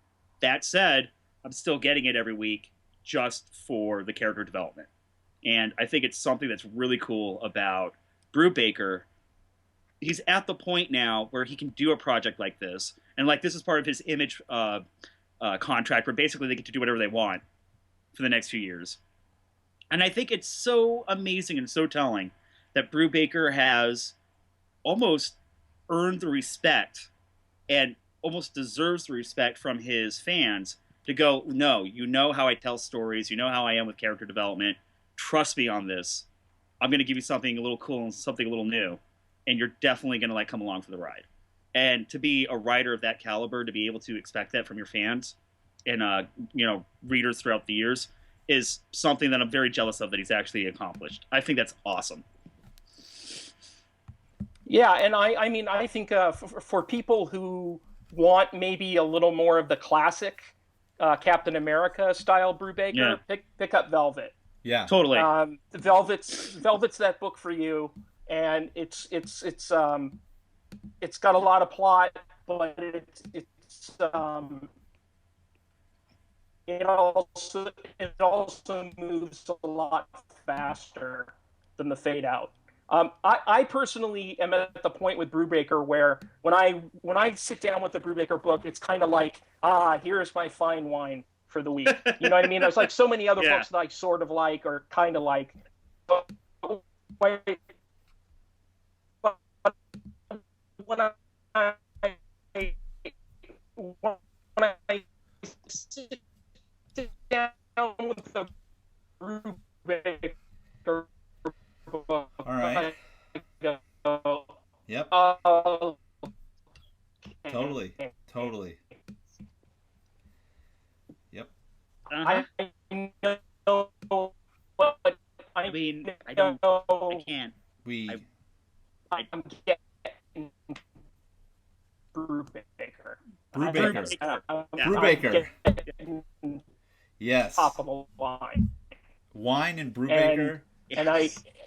That said, I'm still getting it every week just for the character development. And I think it's something that's really cool about Brubaker. He's at the point now where he can do a project like this. And like this is part of his Image contract where basically they get to do whatever they want for the next few years. And I think it's so amazing and so telling that Brubaker has almost earned the respect and almost deserves the respect from his fans to go, no, you know how I tell stories, you know how I am with character development, trust me on this. I'm going to give you something a little cool and something a little new, and you're definitely going to like come along for the ride. And to be a writer of that caliber, to be able to expect that from your fans and readers throughout the years is something that I'm very jealous of that he's actually accomplished. I think that's awesome. Yeah, and I mean, I think for people who want maybe a little more of the classic Captain America style Brubaker, pick up Velvet. Yeah, totally. Velvet's that book for you, and it's got a lot of plot, but it also moves a lot faster than the Fade Out. I personally am at the point with Brubaker where when I sit down with the Brubaker book, it's kind of like, here's my fine wine for the week. You know what I mean? There's like so many other books that I sort of like or kind of like. But when I sit down with the Brubaker book, all right. Yep. Totally. Yep. Uh-huh. I know what I mean, I can't. I'm getting Brubaker. Brubaker. Yes. Top of the line. Wine and Brubaker.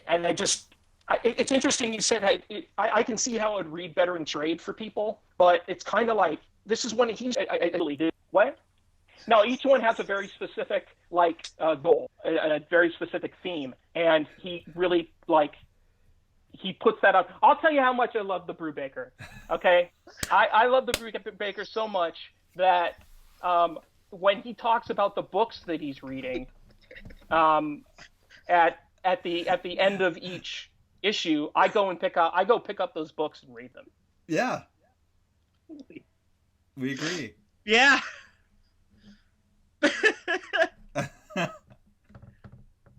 And I just, it's interesting you said I can see how it would read better in trade for people, but it's kind of like, this is when I really did. What? No, each one has a very specific, goal, a very specific theme, and he really, he puts that up. I'll tell you how much I love the Brubaker, okay? I love the Brubaker so much that when he talks about the books that he's reading, at the end of each issue, I go pick up those books and read them. Yeah. We agree. Yeah.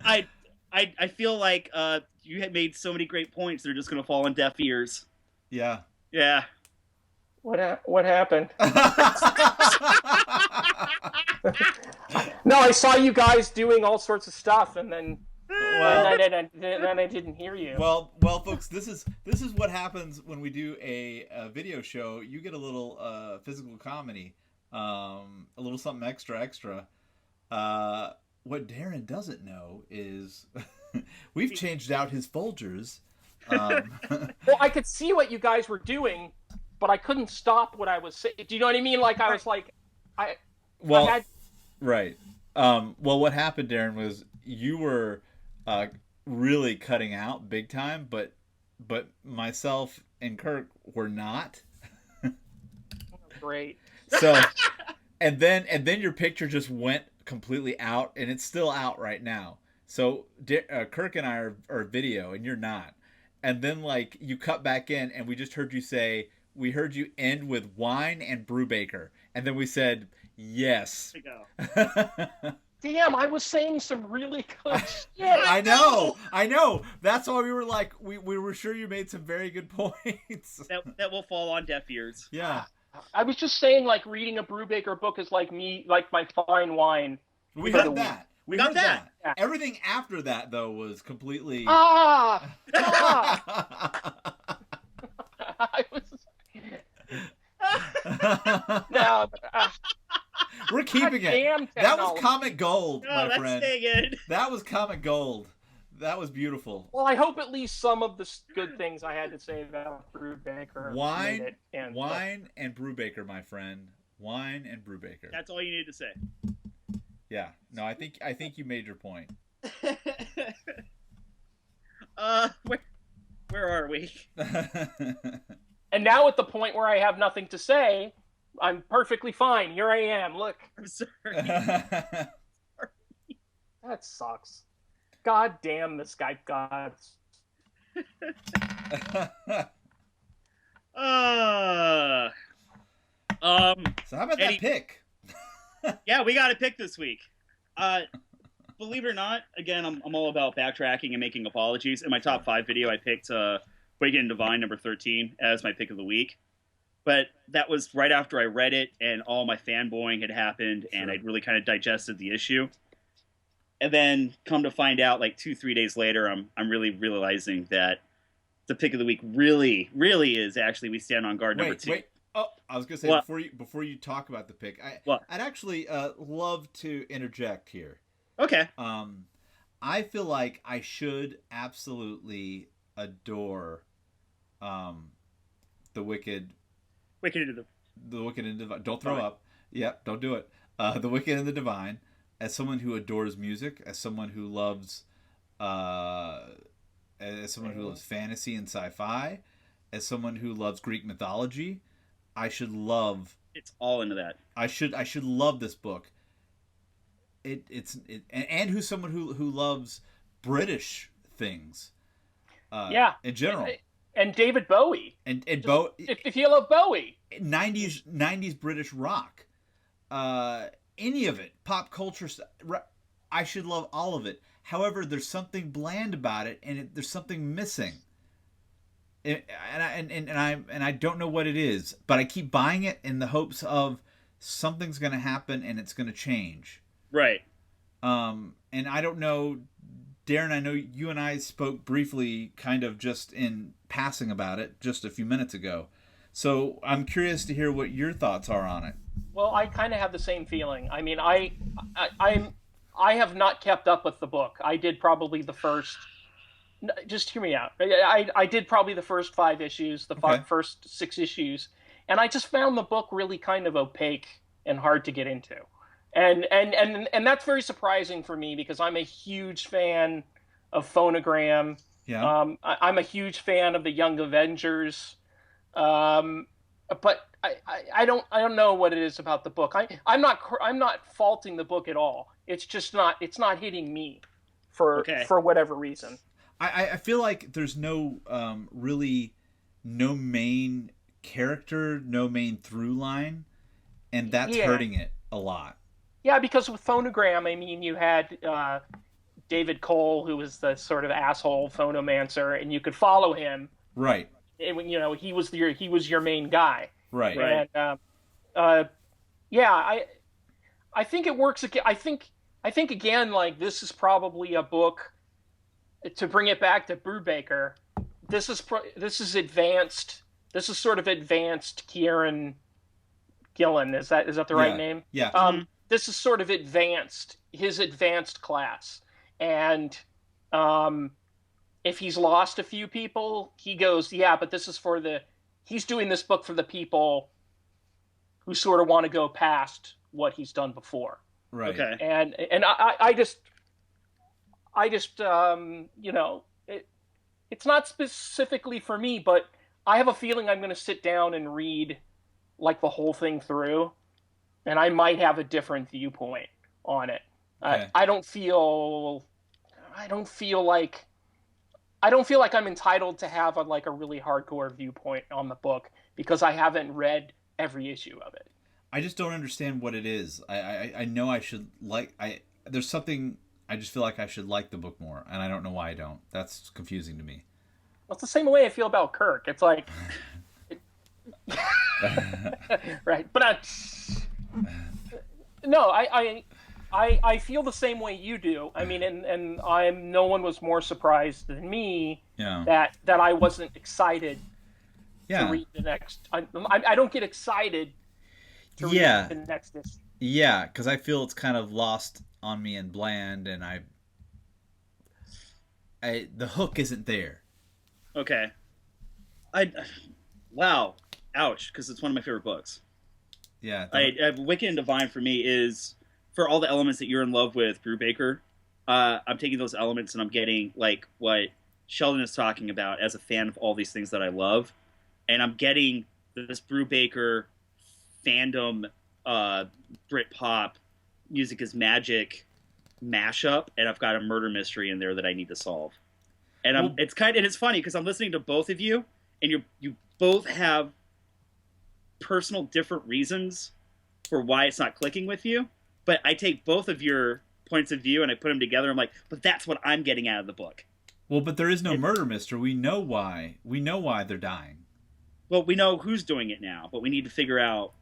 I feel like you had made so many great points. They're just going to fall on deaf ears. Yeah. Yeah. What happened? No, I saw you guys doing all sorts of stuff, and then Well, then I didn't hear you. well, folks, this is what happens when we do a video show. You get a little physical comedy, a little something extra. What Darren doesn't know is we've changed out his Folgers. Well, I could see what you guys were doing, but I couldn't stop what I was saying. Do you know what I mean? Like I was like, right. Well, what happened, Darren, was you were really cutting out big time, but myself and Kirk were not. Great. So, and then your picture just went completely out, and it's still out right now. So Kirk and I are video, and you're not. And then like you cut back in, and we just heard you say, we heard you end with wine and Brubaker, and then we said yes. Damn, I was saying some really good shit. I know. That's why we were like, we were sure you made some very good points. That will fall on deaf ears. Yeah. I was just saying, like, reading a Brubaker book is like my fine wine. We heard that. We got heard that. that. Everything after that, though, was completely... I was... Now... We're keeping it. That was comic gold, my friend. That's good. That was comic gold. That was beautiful. Well, I hope at least some of the good things I had to say about Brubaker. Wine and Brubaker, my friend. Wine and Brubaker. That's all you need to say. Yeah. No, I think you made your point. Where are we? And now at the point where I have nothing to say, I'm perfectly fine. Here I am. Look. I'm sorry. That sucks. God damn the Skype gods. So how about that pick? Yeah, we got a pick this week. Believe it or not, again, I'm all about backtracking and making apologies. In my top 5 video, I picked Wicked and Divine number 13 as my pick of the week. But that was right after I read it and all my fanboying had happened, and I'd really kind of digested the issue. And then come to find out, like 2-3 days later, I'm really realizing that the pick of the week really is actually We Stand on Guard number 2. Wait. Oh, I was gonna say before you talk about the pick, I'd actually love to interject here. Okay. I feel like I should absolutely adore the Wicked. The Wicked and the Divine. Don't throw up. Yep, don't do it. The Wicked and the Divine. As someone who adores music, as someone who loves, fantasy and sci-fi, as someone who loves Greek mythology, I should love. It's all into that. I should love this book. And who's someone who loves British things. In general. And David Bowie. And Bowie. If you love Bowie. 90s British rock. Any of it, pop culture stuff, I should love all of it. However, there's something bland about it, and there's something missing. And I don't know what it is, but I keep buying it in the hopes of something's going to happen and it's going to change. Right. And I don't know, Darren. I know you and I spoke briefly, kind of just in passing about it, just a few minutes ago. So I'm curious to hear what your thoughts are on it. Well, I kind of have the same feeling. I mean, I have not kept up with the book. I did probably the first. Just hear me out. I did probably the first 5 issues, first 6 issues, and I just found the book really kind of opaque and hard to get into, and that's very surprising for me because I'm a huge fan of Phonogram. Yeah. I'm a huge fan of the Young Avengers, but I don't know what it is about the book. I'm not faulting the book at all. It's just not hitting me for whatever reason. I feel like there's no main character, no main through line, and that's hurting it a lot. Yeah, because with Phonogram, I mean, you had David Cole, who was the sort of asshole phonomancer, and you could follow him. Right. And, you know, he was your main guy. Right. And I think it works. I think again, like, this is probably a book to bring it back to Brubaker, this is advanced. This is sort of advanced Kieran Gillen. Is that the right name? Yeah. This is sort of his advanced class. And if he's lost a few people, he goes, yeah, but this is he's doing this book for the people who sort of want to go past what he's done before. Right. Okay. And I just it's not specifically for me, but I have a feeling I'm going to sit down and read like the whole thing through, and I might have a different viewpoint on it. Okay. I don't feel like I'm entitled to have a really hardcore viewpoint on the book because I haven't read every issue of it. I just don't understand what it is. I know I should there's something I just feel like I should like the book more, and I don't know why I don't. That's confusing to me. Well, it's the same way I feel about Kirk. It's like right, but no, I feel the same way you do. I mean, and no one was more surprised than me that I wasn't excited to read the next. I don't get excited to read the next issue. Yeah, because I feel it's kind of lost on me and bland, and the hook isn't there. Okay. Wow. Ouch, because it's one of my favorite books. Yeah. Wicked and Divine for me is, for all the elements that you're in love with, Brubaker, I'm taking those elements and I'm getting like what Sheldon is talking about as a fan of all these things that I love. And I'm getting this Brubaker fandom, Britpop, music is magic mashup, and I've got a murder mystery in there that I need to solve. And it's funny because I'm listening to both of you, and you both have personal different reasons for why it's not clicking with you. But I take both of your points of view and I put them together. I'm like, but that's what I'm getting out of the book. Well, but there is no murder mystery. We know why. We know why they're dying. Well, we know who's doing it now, but we need to figure out.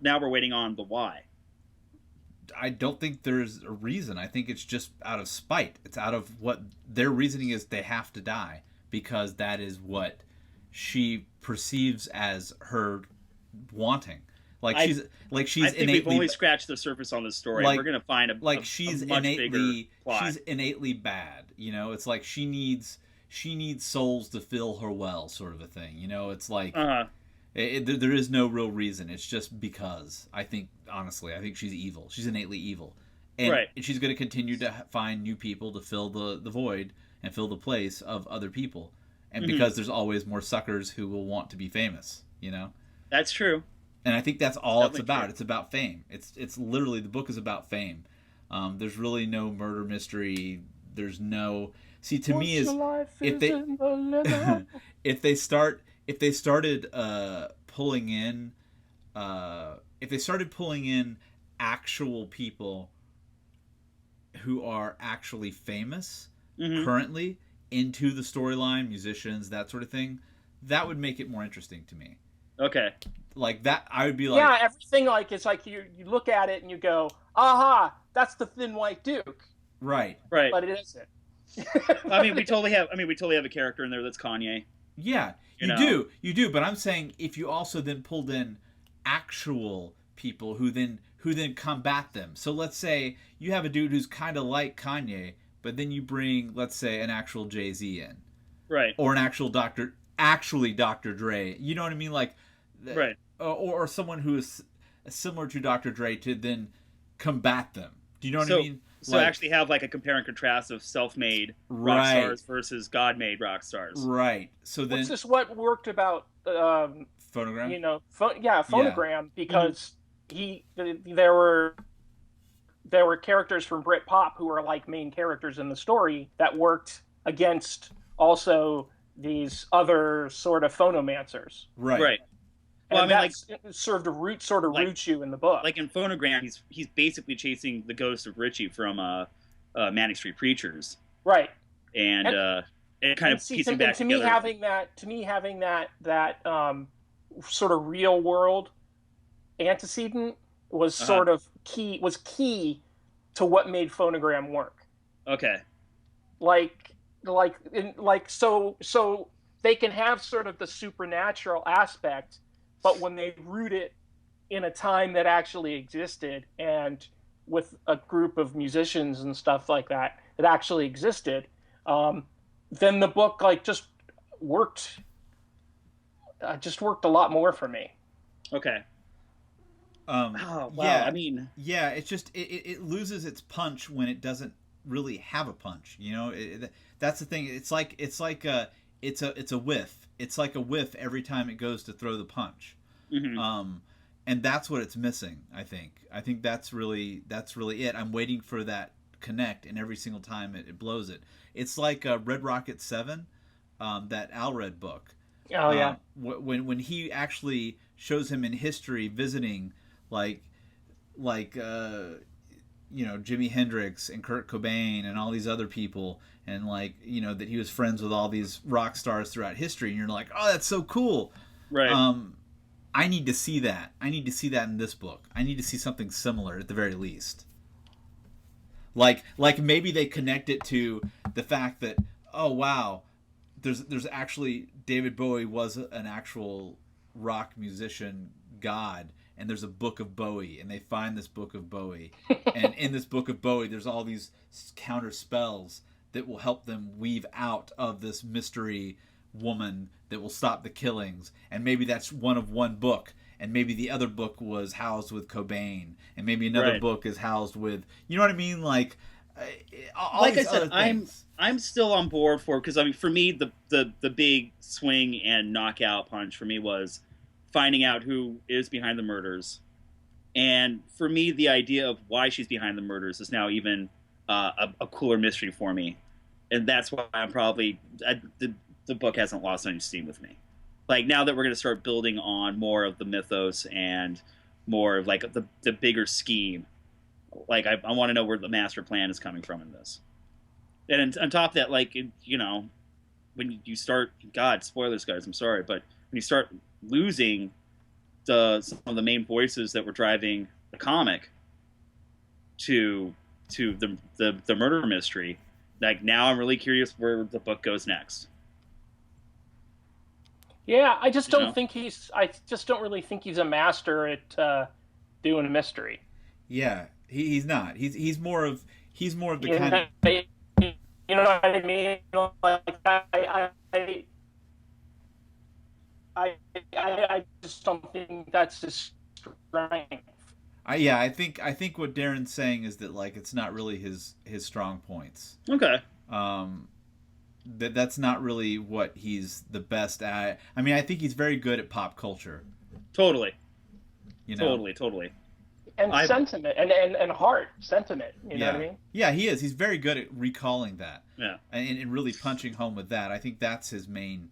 Now we're waiting on the why. I don't think there's a reason. I think it's just out of spite. It's out of what their reasoning is. They have to die because that is what she perceives as her wanting. I think we've only scratched the surface on this story. We're going to find a much bigger plot. She's innately bad. It's like she needs souls to fill her well, sort of a thing. It's like there is no real reason. It's just because I think she's evil. She's innately evil, and she's going to continue to find new people to fill the void and fill the place of other people, and because there's always more suckers who will want to be famous. That's true. And I think that's all it's about. True. It's about fame. It's literally, the book is about fame. There's really no murder mystery. There's no me is if they started pulling in actual people who are actually famous currently into the storyline, musicians, that sort of thing, that would make it more interesting to me. Okay. Like that, I would be like... Yeah, everything it's like you look at it and you go, aha, that's the Thin White Duke. Right. But it isn't. we totally have a character in there that's Kanye. Yeah, you do. But I'm saying if you also then pulled in actual people who then combat them. So let's say you have a dude who's kind of like Kanye, but then you bring, let's say, an actual Jay-Z in. Right. Or an actual Dr. Dre. You know what I mean? Like... Right. Or someone who is similar to Dr. Dre to then combat them. Do you know what I mean? So actually have like a compare and contrast of self-made rock stars versus God-made rock stars. Right. So then... What worked about... Phonogram? Phonogram, because there were characters from Britpop who were like main characters in the story that worked against also these other sort of phonomancers. Right. Well, that served to root you in the book. Like in Phonogram, he's basically chasing the ghost of Richie from Manic Street Preachers. Right. And kind of piecing back together. To me, having that sort of real world antecedent was sort of key to what made Phonogram work. Okay. Like so they can have sort of the supernatural aspect, but when they root it in a time that actually existed and with a group of musicians and stuff like that that actually existed, then the book just worked a lot more for me. Okay. Oh wow. Yeah, I mean, yeah. It's just it loses its punch when it doesn't really have a punch. That's the thing. It's like a whiff. It's like a whiff every time it goes to throw the punch. mm-hmm. And that's what it's missing. I think that's really it. I'm waiting for that connect, and every single time it blows it. It's like Red Rocket 7, that Alred book. Oh yeah. When he actually shows him in history visiting like Jimi Hendrix and Kurt Cobain and all these other people, and that he was friends with all these rock stars throughout history, and you're like, oh, that's so cool. Right. I need to see that. I need to see that in this book. I need to see something similar at the very least. Like maybe they connect it to the fact that, oh wow, there's actually David Bowie was an actual rock musician god, and there's a book of Bowie, and they find this book of Bowie, and in this book of Bowie there's all these counter spells that will help them weave out of this mystery woman that will stop the killings, and maybe that's one book, and maybe the other book was housed with Cobain, and maybe another book is housed with, you know what I mean, like I said, I'm still on board because I mean, for me the big swing and knockout punch for me was finding out who is behind the murders, and for me the idea of why she's behind the murders is now even a cooler mystery for me, and that's why I'm probably the book hasn't lost any steam with me. Like, now that we're going to start building on more of the mythos and more of like the bigger scheme, like I want to know where the master plan is coming from in this. And on top of that, like, when you start, God, spoilers, guys, I'm sorry, but when you start losing some of the main voices that were driving the comic to the murder mystery, like, now I'm really curious where the book goes next. Yeah, I just don't think I just don't really think he's a master at doing a mystery. Yeah, he's not. He's more of the You kind know, of. you know what I mean? Like, I just don't think that's his strength. I think what Darren's saying is that, like, it's not really his strong points. Okay. That's not really what he's the best at. I mean, I think he's very good at pop culture. Totally. Totally. And sentiment and heart sentiment. You know what I mean? Yeah, he is. He's very good at recalling that. Yeah. And really punching home with that. I think that's his main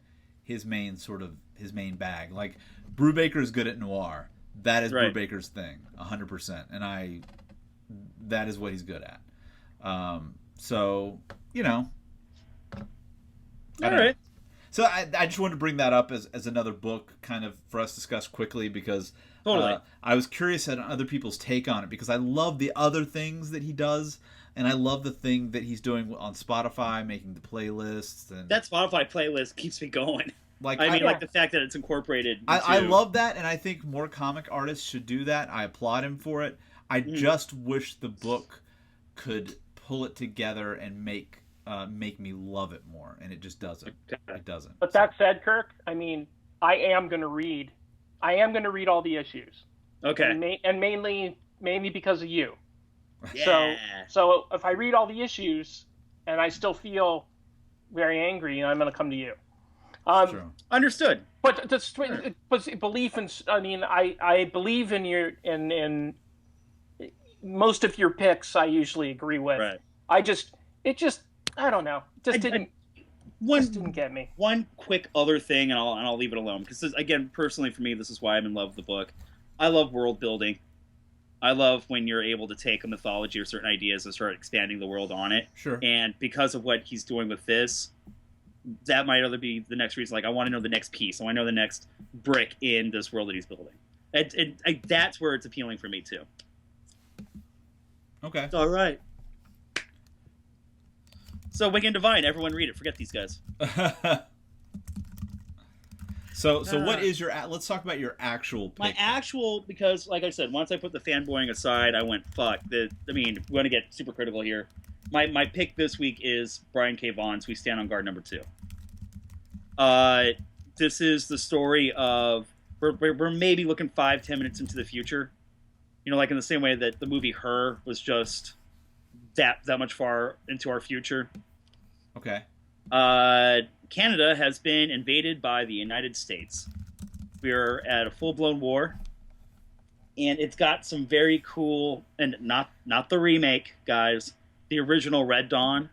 bag. Like, Brubaker is good at noir. That is Brubaker's thing, 100%. And that is what he's good at. So, All right. So I just wanted to bring that up as another book kind of for us to discuss quickly, because I was curious at other people's take on it, because I love the other things that he does, and I love the thing that he's doing on Spotify, making the playlists. And that Spotify playlist keeps me going. Like, like the fact that it's incorporated. I love that, and I think more comic artists should do that. I applaud him for it. I just wish the book could pull it together and make me love it more, and it just doesn't. It doesn't. But that said, Kirk, I mean, I am going to read all the issues. Okay. And mainly because of you. Yeah. So if I read all the issues and I still feel very angry, I'm going to come to you. True. Understood. But belief in, I mean, I believe in in most of your picks. I usually agree with. Right. I don't know. Just didn't get me. One quick other thing, and I'll leave it alone, because again, personally for me, this is why I'm in love with the book. I love world building. I love when you're able to take a mythology or certain ideas and start expanding the world on it. Sure. And because of what he's doing with this, that might either be the next reason. Like, I want to know the next piece. I want to know the next brick in this world that he's building. That's where it's appealing for me too. Okay. All right. So Wicked and Divine, everyone read it. Forget these guys. So what is your? Let's talk about your actual pick. My actual, because like I said, once I put the fanboying aside, I went fuck. We want to get super critical here. My pick this week is Brian K. Vaughn's We Stand on Guard #2. This is the story of we're maybe looking 5-10 minutes into the future. Like in the same way that the movie Her was just that much far into our future. Okay. Canada has been invaded by the United States. We're at a full-blown war, and it's got some very cool, and not the remake, guys, the original Red Dawn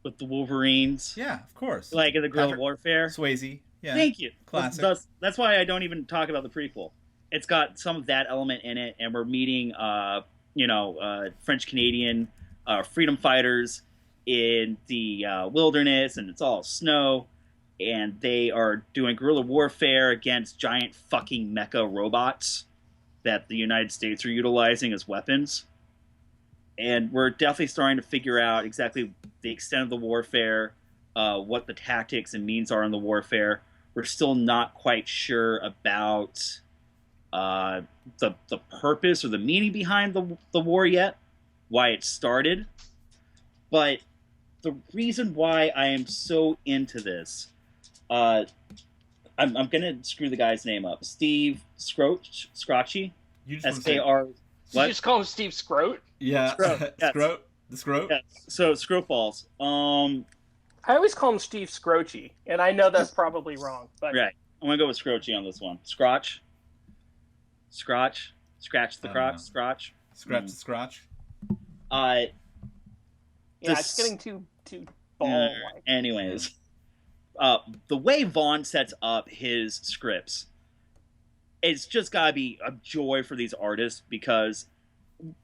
with the Wolverines. Yeah, of course. Like in the Guerrilla Warfare. Swayze. Yeah. Thank you. Classic. That's why I don't even talk about the prequel. It's got some of that element in it, and we're meeting, French-Canadian freedom fighters in the wilderness, and it's all snow, and they are doing guerrilla warfare against giant fucking mecha robots that the United States are utilizing as weapons. And we're definitely starting to figure out exactly the extent of the warfare, what the tactics and means are in the warfare. We're still not quite sure about the purpose or the meaning behind the war yet, why it started. But the reason why I am so into this, I'm going to screw the guy's name up. Steve Scrotchy? S-K-R... Did you just call him Steve Scroat? Yeah. Scroat. Yes. Scroat? The Scroat? Yeah. So, Scroat Balls. I always call him Steve Scroachy, and I know that's probably wrong. But Right. I'm going to go with Scroachy on this one. Scratch the crotch, Scratch. Scratch the Scratch. It's getting too ball-like. Anyways, the way Vaughn sets up his scripts, it's just gotta be a joy for these artists, because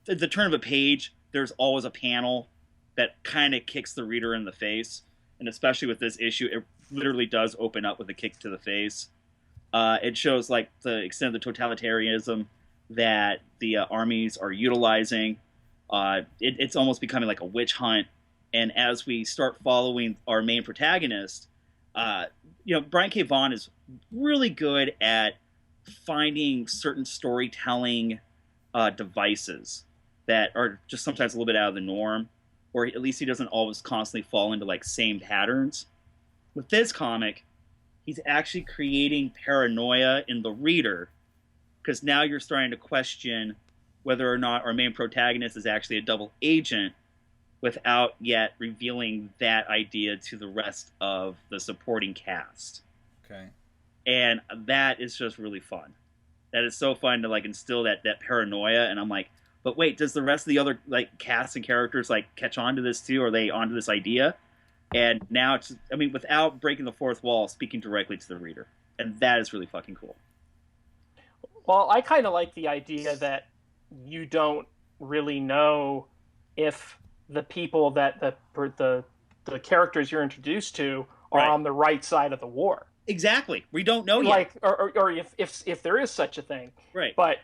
at the turn of a page, there's always a panel that kind of kicks the reader in the face, and especially with this issue, it literally does open up with a kick to the face. It shows like the extent of the totalitarianism that the armies are utilizing. It's almost becoming like a witch hunt. And as we start following our main protagonist, Brian K. Vaughan is really good at finding certain storytelling devices that are just sometimes a little bit out of the norm, or at least he doesn't always constantly fall into like same patterns. With this comic, he's actually creating paranoia in the reader, because now you're starting to question whether or not our main protagonist is actually a double agent, without yet revealing that idea to the rest of the supporting cast. Okay. And that is just really fun. That is so fun to like instill that paranoia. And I'm like, but wait, does the rest of the other like cast and characters like catch on to this too? Are they onto this idea? And now it's, without breaking the fourth wall, speaking directly to the reader. And that is really fucking cool. Well, I kind of like the idea that you don't really know if the people that the characters you're introduced to are Right. on the right side of the war. Exactly. We don't know Like, yet. or if there is such a thing. Right. But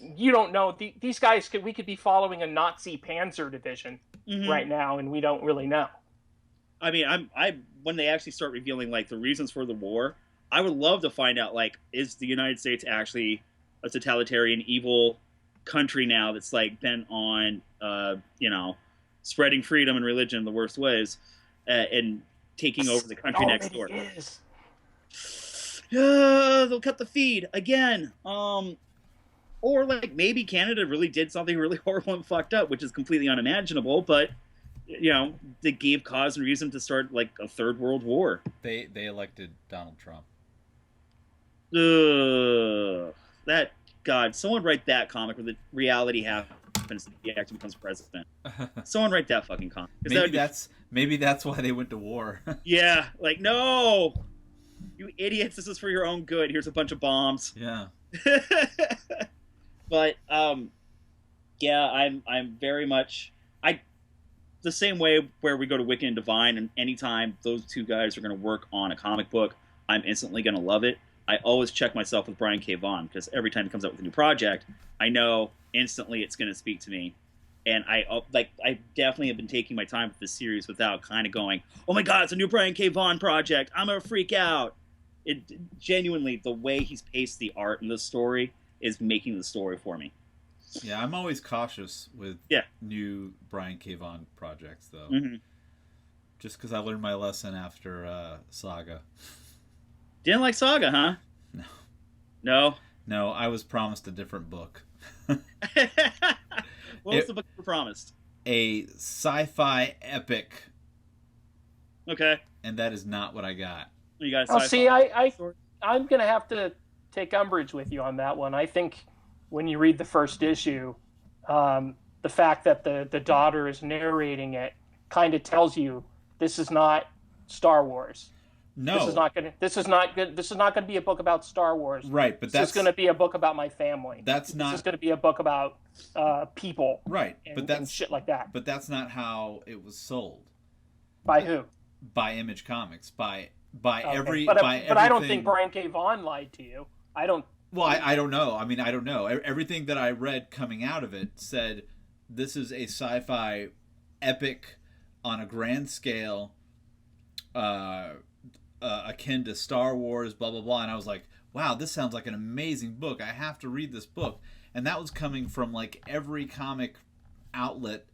you don't know. These guys we could be following a Nazi Panzer division Mhm. right now, and we don't really know. When they actually start revealing like the reasons for the war, I would love to find out like, is the United States actually a totalitarian evil country now that's like bent on spreading freedom and religion in the worst ways, and taking over the country next door. Is. They'll cut the feed again. Or like maybe Canada really did something really horrible and fucked up, which is completely unimaginable, but they gave cause and reason to start like a third world war. They elected Donald Trump. Someone write that comic where the reality happens and he actually becomes president. Someone write that fucking comic. Maybe that's why they went to war. Yeah, like, no, you idiots, this is for your own good. Here's a bunch of bombs. Yeah. But yeah, I'm very much the same way where we go to Wicked and Divine, and anytime those two guys are going to work on a comic book, I'm instantly going to love it. I always check myself with Brian K. Vaughan, because every time he comes out with a new project, I know instantly it's going to speak to me. And I definitely have been taking my time with this series without kind of going, oh my god, it's a new Brian K. Vaughan project, I'm gonna freak out. It genuinely, the way he's paced the art in this story is making the story for me. Yeah, I'm always cautious with new Brian K. Vaughan projects, though. Mm-hmm. Just because I learned my lesson after Saga. Didn't like Saga, huh? No. No? No, I was promised a different book. What was the book you were promised? A sci-fi epic. Okay. And that is not what I got. You got a sci-fi see, I'm going to have to take umbrage with you on that one. I think when you read the first issue, the fact that the daughter is narrating it kind of tells you this is not Star Wars. No, this is not good. This is not going to be a book about Star Wars. Right, but this is going to be a book about my family. This is going to be a book about people. Right, and shit like that. But that's not how it was sold. By who? By Image Comics. By okay. every. But everything. I don't think Brian K. Vaughan lied to you. I don't. Well, I don't know. I mean, I don't know. Everything that I read coming out of it said this is a sci-fi epic on a grand scale. Akin to Star Wars, blah blah blah, and I was like, wow, this sounds like an amazing book. I have to read this book. And that was coming from like every comic outlet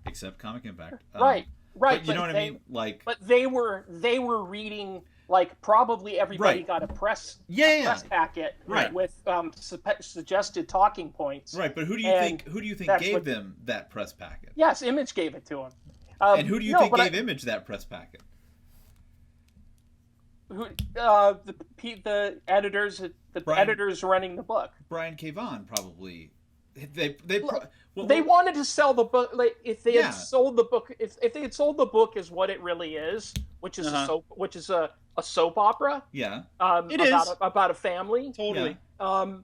except Comic Impact. Right. But you know what I mean? Like, but they were reading, like, probably everybody got a press packet with suggested talking points. Right, but who do you think gave them that press packet? Yes, Image gave it to them. And who do you think gave Image that press packet? The editors, editors running the book. Brian K. Vaughan probably. They wanted to sell the book. Like, if they had sold the book, if they had sold the book as what it really is, which is a soap opera. Yeah. It is about a family. Totally. Yeah.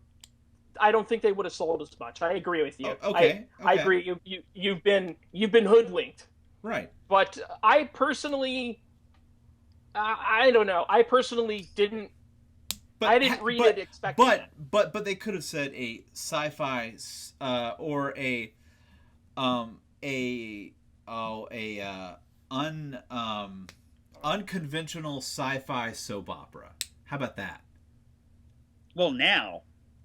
I don't think they would have sold as much. I agree with you. Okay. I agree. You've been hoodwinked. Right. But I personally. I don't know. I personally didn't. I didn't read it expecting it. But they could have said a sci-fi or a unconventional sci-fi soap opera. How about that? Well, now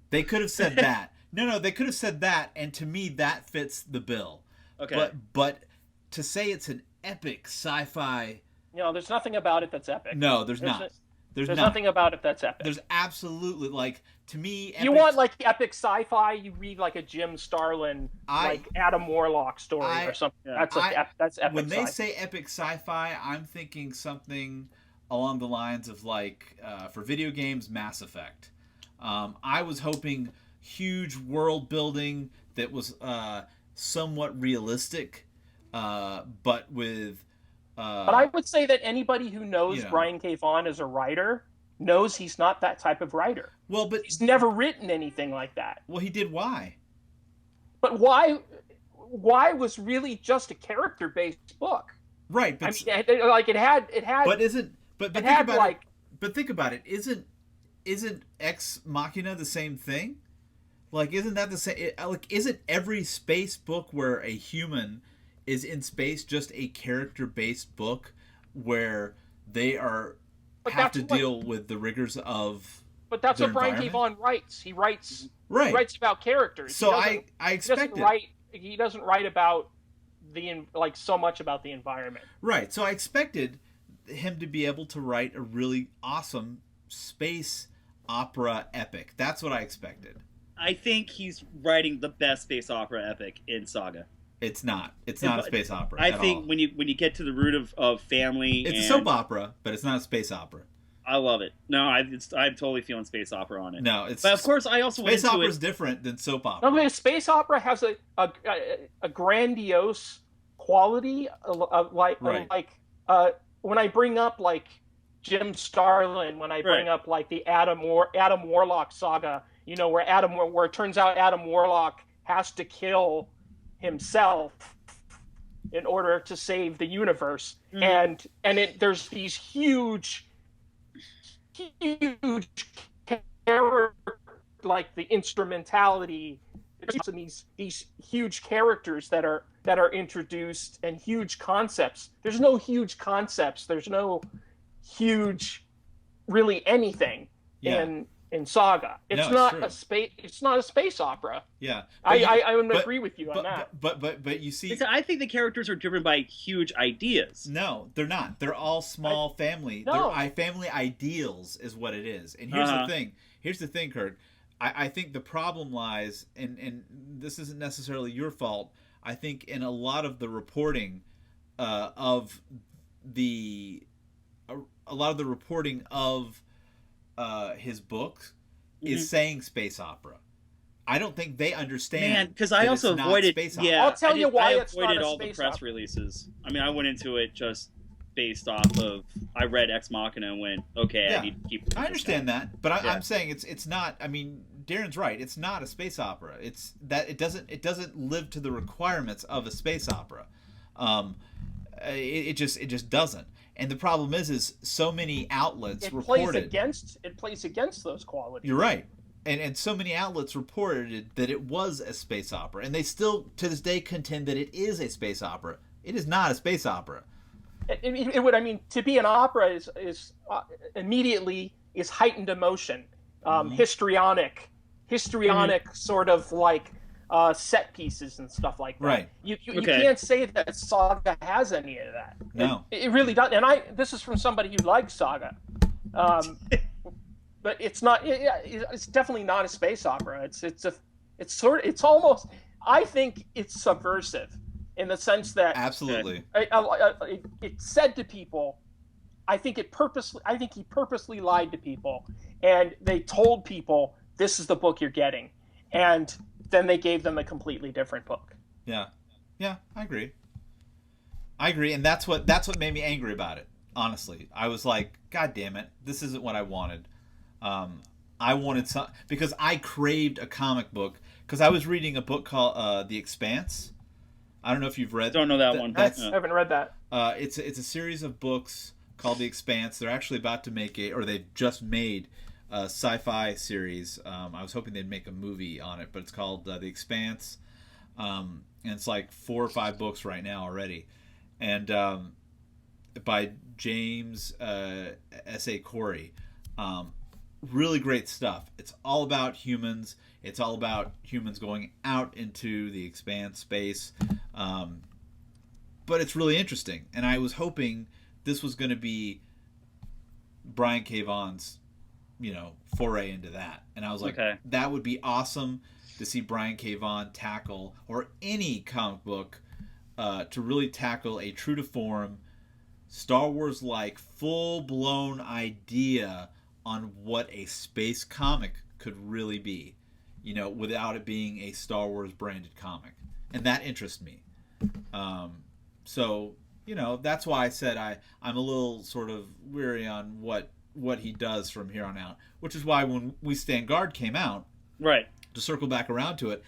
they could have said that. No, they could have said that, and to me, that fits the bill. Okay. But to say it's an epic sci-fi. No, there's nothing about it that's epic. No, there's not. There's nothing about it that's epic. There's absolutely, like, to me... You want, like, epic sci-fi, you read, like, a Jim Starlin, like, Adam Warlock story or something. That's epic when they say epic sci-fi, I'm thinking something along the lines of, like, for video games, Mass Effect. I was hoping huge world building that was somewhat realistic, but with... but I would say that anybody who knows Brian K. Vaughan as a writer knows he's not that type of writer. Well, but he's never written anything like that. Well, he did Y. But Y was really just a character-based book. Right, but I mean, like it had. But isn't but think about like, it. But think about it. Isn't Ex Machina the same thing? Like, isn't that the same? Like, isn't every space book where a human is in space just a character-based book where they have to deal with the rigors of But that's what Brian K. Vaughan writes. He writes about characters. So I expect he doesn't write about so much about the environment. Right. So I expected him to be able to write a really awesome space opera epic. That's what I expected. I think he's writing the best space opera epic in Saga. It's not. It's not a space opera. I think when you get to the root of family, it's a soap opera, but it's not a space opera. I love it. No, I'm totally feeling space opera on it. No, it's. But of course, I also space opera is different than soap opera. No, I mean, space opera has a grandiose quality, when I bring up like Jim Starlin, when I bring up like the Adam Warlock saga, where it turns out Adam Warlock has to kill himself in order to save the universe, and there's these huge character, like the instrumentality there's these huge characters that are introduced and huge concepts. There's no huge concepts. There's no huge really anything in Saga. It's not a space. It's not a space opera. Yeah, I would agree with you on that. But you see, I think the characters are driven by huge ideas. No, they're not. They're all small family. No. They're family ideals is what it is. And here's the thing. Here's the thing, Kirk. I think the problem lies, and this isn't necessarily your fault. I think in a lot of the reporting of his books is saying space opera. I don't think they understand. Man, because I also avoided. Yeah, I'll tell you why it's not a all space the press opera. releases. I mean, I went into it just based off of I read Ex Machina and went, okay, Yeah. I need to keep. I understand that, but I'm saying it's not. I mean, Darren's right. It's not a space opera. It's that it doesn't live to the requirements of a space opera. It just doesn't. And the problem is so many outlets reported. It plays against those qualities. You're right. And so many outlets reported that it was a space opera, and they still to this day contend that it is a space opera. It is not a space opera. It would. I mean, to be an opera is immediately is heightened emotion, histrionic sort of like set pieces and stuff like that. Right. You can't say that Saga has any of that. No. It really doesn't. And this is from somebody who likes Saga. But it's not. It's definitely not a space opera. It's almost. I think it's subversive, in the sense that Absolutely. It said to people. I think he purposely lied to people, and they told people this is the book you're getting, and then they gave them a completely different book. Yeah, I agree, and that's what made me angry about it. Honestly, I was like, God damn it, this isn't what I wanted. I wanted some because I craved a comic book because I was reading a book called The Expanse. I don't know if you've read. Don't know that one. I haven't read that. It's a series of books called The Expanse. They're actually about to make they've just made a sci-fi series. I was hoping they'd make a movie on it, but it's called The Expanse, and it's like 4 or 5 books right now already, and by James S.A. Corey. Really great stuff. It's all about humans. It's all about humans going out into the expanse space. But it's really interesting. And I was hoping this was going to be Brian K. Vaughn's, foray into that. And I was like, that would be awesome to see Brian K. Vaughan tackle, or any comic book, to really tackle a true to form, Star Wars-like, full-blown idea on what a space comic could really be, without it being a Star Wars branded comic. And that interests me. So, that's why I said I'm a little sort of weary on what he does from here on out, which is why when We Stand Guard came out, right, to circle back around to it,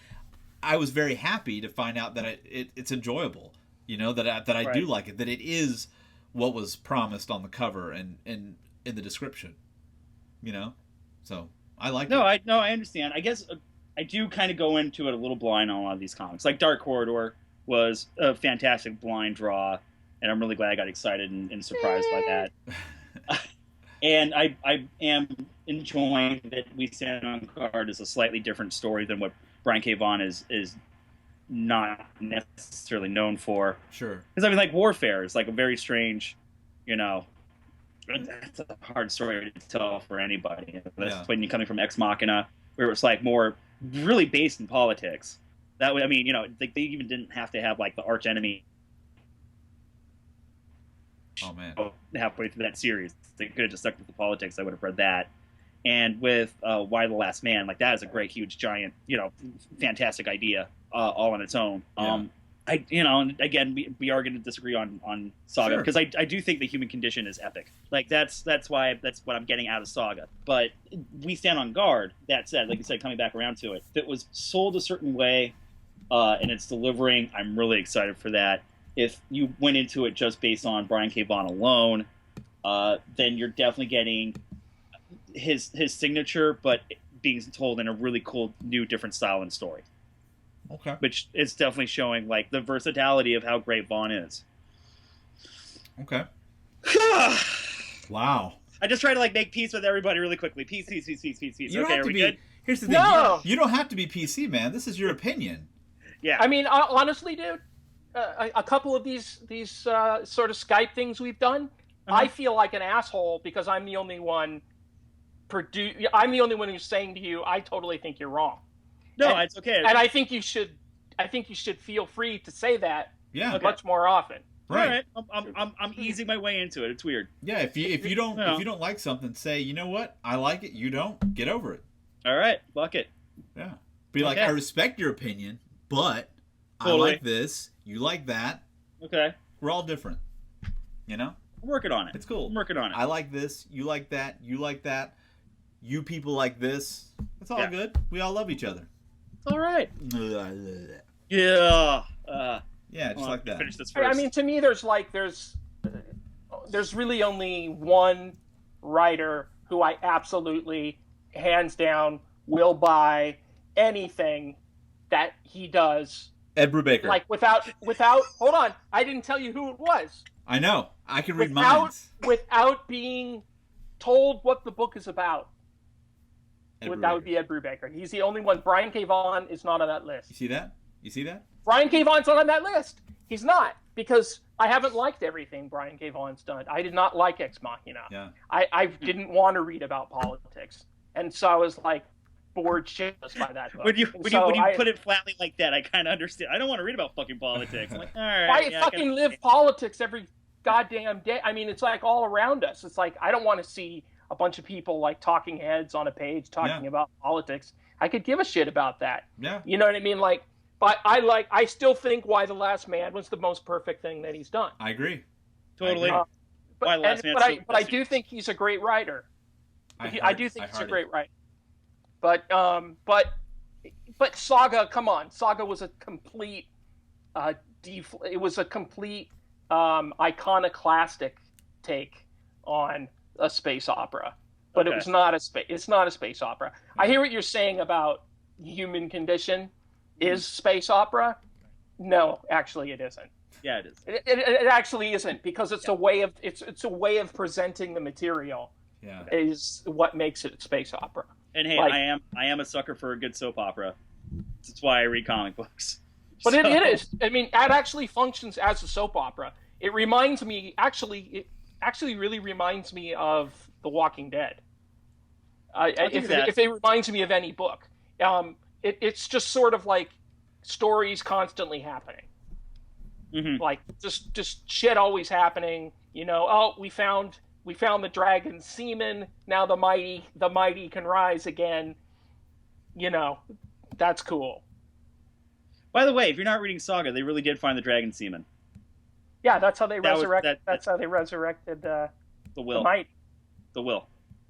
I was very happy to find out that it's enjoyable, that I do like it, that it is what was promised on the cover and in the description. So I like it. I understand. I guess I do kind of go into it a little blind on a lot of these comics. Like Dark Corridor was a fantastic blind draw, and I'm really glad I got excited and surprised by that. And I am enjoying that We Stand on Guard is a slightly different story than what Brian K. Vaughan is not necessarily known for. Sure. Because I mean, like Warfare is like a very strange, that's a hard story to tell for anybody. That's when you're coming from Ex Machina, where it's like more really based in politics. That way, I mean, they even didn't have to have like the arch enemy. Oh man! Halfway through that series, they could have just stuck with the politics. I would have read that. And with Why the Last Man, like that is a great, huge, giant, fantastic idea all on its own. Yeah. And again, we are going to disagree on Saga because I do think the human condition is epic. Like that's what I'm getting out of Saga. But We Stand on Guard. That said, like you said, coming back around to it, if it was sold a certain way, and it's delivering, I'm really excited for that. If you went into it just based on Brian K. Vaughan alone, then you're definitely getting his signature, but being told in a really cool, new, different style and story. Okay. which is definitely showing like the versatility of how great Vaughn is. Okay. Wow. I just try to like make peace with everybody really quickly. Peace. You don't Okay, have are to we be. good? Here's the thing. No. You don't have to be PC, man. This is your opinion. Yeah. I mean, honestly, dude, a couple of these sort of Skype things we've done, I feel like an asshole because I'm the only one I'm the only one who's saying to you, I totally think you're wrong. No, it's okay. And I think you should feel free to say that much more often. Right. All right. I'm easing my way into it. It's weird. Yeah. If you don't like something, say, you know what? I like it. You don't. Get over it. All right. Fuck it. Yeah. Be like, I respect your opinion, but Totally. I like this. You like that. Okay. We're all different. You know? I'm working on it. It's cool. I'm working on it. I like this. You like that. You like that. You people like this. It's all good. We all love each other. All right. Yeah. Yeah, Just like that. Finish this first. I mean, to me, there's really only one writer who I absolutely, hands down, will buy anything that he does. Ed Brubaker. Like without. Hold on, I didn't tell you who it was. I know. I can read minds. Without being told what the book is about. That would be Ed Brubaker. He's the only one. Brian K. Vaughan is not on that list. You see that? You see that? Brian K. Vaughan's not on that list. He's not, because I haven't liked everything Brian K. Vaughan's done. I did not like Ex Machina. Yeah. I didn't want to read about politics. And so I was like bored shitless by that book. When you put it flatly like that, I kind of understand. I don't want to read about fucking politics. I'm like, all right. I fucking live politics every goddamn day. I mean, it's like all around us. It's like I don't want to see a bunch of people like talking heads on a page talking about politics. I could give a shit about that. Yeah. You know what I mean? Like, but I still think Why the Last Man was the most perfect thing that he's done. I agree. Totally. But I do think he's a great writer. I do think he's a great writer. But Saga, come on, Saga was a complete iconoclastic take on a space opera. But it's not a space opera. I hear what you're saying about Human Condition is space opera. No, actually it isn't. Yeah, it is. It actually isn't, because it's a way of presenting the material. Yeah. Is what makes it space opera. And hey, I am a sucker for a good soap opera. That's why I read comic books. But it is. I mean, it actually functions as a soap opera. It reminds me, it actually really reminds me of The Walking Dead. If it reminds me of any book, it's just sort of like stories constantly happening. Mm-hmm. Like just shit always happening. You know, we found the dragon's semen. Now the mighty can rise again. You know, that's cool. By the way, if you're not reading Saga, they really did find the dragon semen. Yeah, that's how they resurrected. That's how they resurrected the will. The mighty. The will.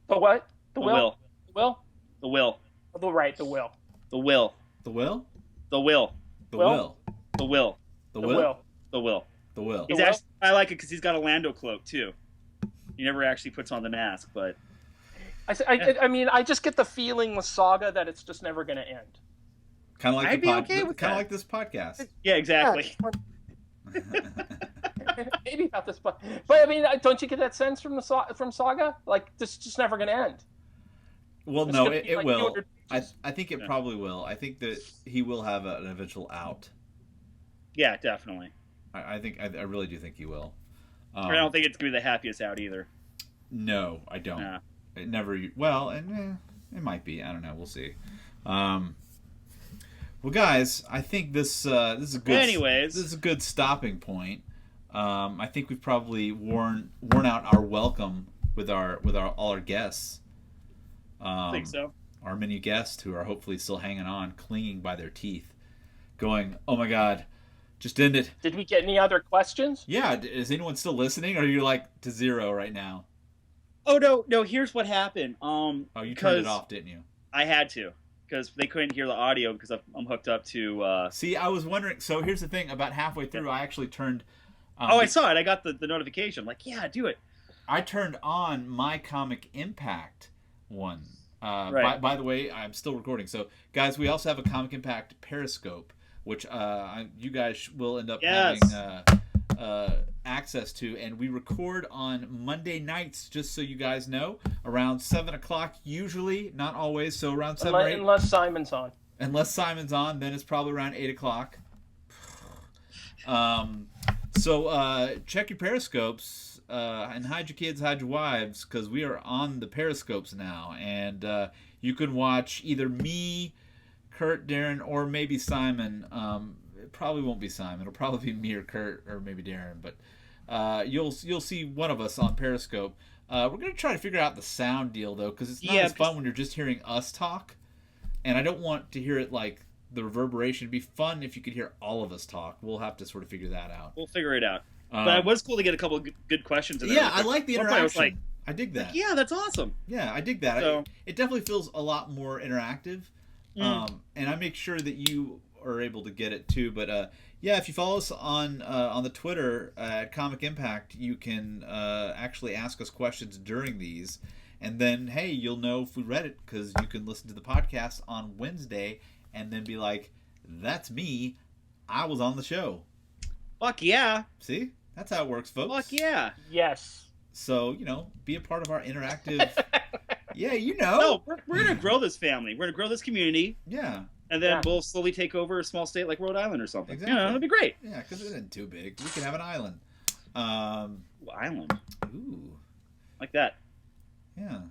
The what? The will. The will. The will. The right. The will. The will. The will. The will. The will. The will. The will. The will. The will. He's actually, I like it because he's got a Lando cloak too. He never actually puts on the mask, but I mean, I just get the feeling with Saga that it's just never going to end. Kind of like I'd be okay with kind that. of like this podcast. Yeah, exactly. Maybe not this, but I mean, don't you get that sense from Saga? Like, this is just never going to end. Well, It's no, gonna be it like will. 200 I think it probably will. I think that he will have an eventual out. Yeah, definitely. I really do think he will. I don't think it's gonna be the happiest out either. No, I don't. Nah. It never. Well, and it might be. I don't know. We'll see. Well, guys, I think this is a good. Anyways, this is a good stopping point. I think we've probably worn out our welcome with all our guests. I think so. Our many guests who are hopefully still hanging on, clinging by their teeth, going, "Oh my God, just end it." Did we get any other questions? Yeah, is anyone still listening, or are you like to zero right now? Oh no! Here's what happened. Oh, you turned it off, didn't you? I had to, because they couldn't hear the audio because I'm hooked up to. See, I was wondering. So here's the thing. About halfway through, I actually turned. I saw it. I got the notification. I'm like, yeah, do it. I turned on my ComicImpact one. Right. By the way, I'm still recording. So, guys, we also have a ComicImpact Periscope. which you guys will end up Yes. having access to. And we record on Monday nights, just so you guys know, around 7 o'clock usually, not always. So around 7 or 8. Unless Simon's on. Unless Simon's on, then it's probably around 8 o'clock. So check your periscopes and hide your kids, hide your wives, because we are on the periscopes now, and you can watch either me, Kurt, Darren, or maybe Simon. It probably won't be Simon. It'll probably be me or Kurt or maybe Darren, but you'll see one of us on Periscope. We're gonna try to figure out the sound deal though, because it's not as fun when you're just hearing us talk, and I don't want to hear it like the reverberation. It'd be fun if you could hear all of us talk. We'll have to sort of figure that out. We'll figure it out. But it was cool to get a couple of good questions in there. Yeah, I like the interaction. I was like, I dig that. yeah, that's awesome. Yeah, I dig that. So, it definitely feels a lot more interactive. And I make sure that you are able to get it too. But yeah, if you follow us on the Twitter at Comic Impact, you can actually ask us questions during these. And then, hey, you'll know if we read it, because you can listen to the podcast on Wednesday and then be like, that's me. I was on the show. Fuck yeah. See? That's how it works, folks. Fuck yeah. Yes. So, be a part of our interactive... Yeah, No, we're going to grow this family. We're going to grow this community. Yeah. And then we'll slowly take over a small state like Rhode Island or something. Exactly. That'd be great. Yeah, because it isn't too big. We can have an island. Island. Ooh. Like that. Yeah.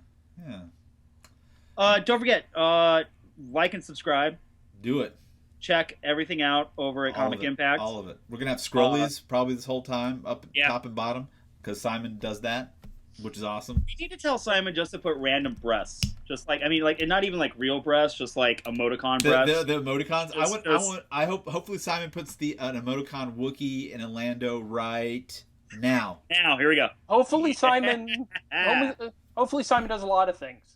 Don't forget, like and subscribe. Do it. Check everything out over at Comic Impact. All of it. We're going to have scrollies probably this whole time, up top and bottom, because Simon does that, which is awesome. We need to tell Simon just to put random breasts. Just like, and not even like real breasts, just like emoticon breasts. The emoticons. Hopefully Simon puts an emoticon Wookiee in Orlando right now. Now, here we go. Hopefully Simon. Hopefully Simon does a lot of things.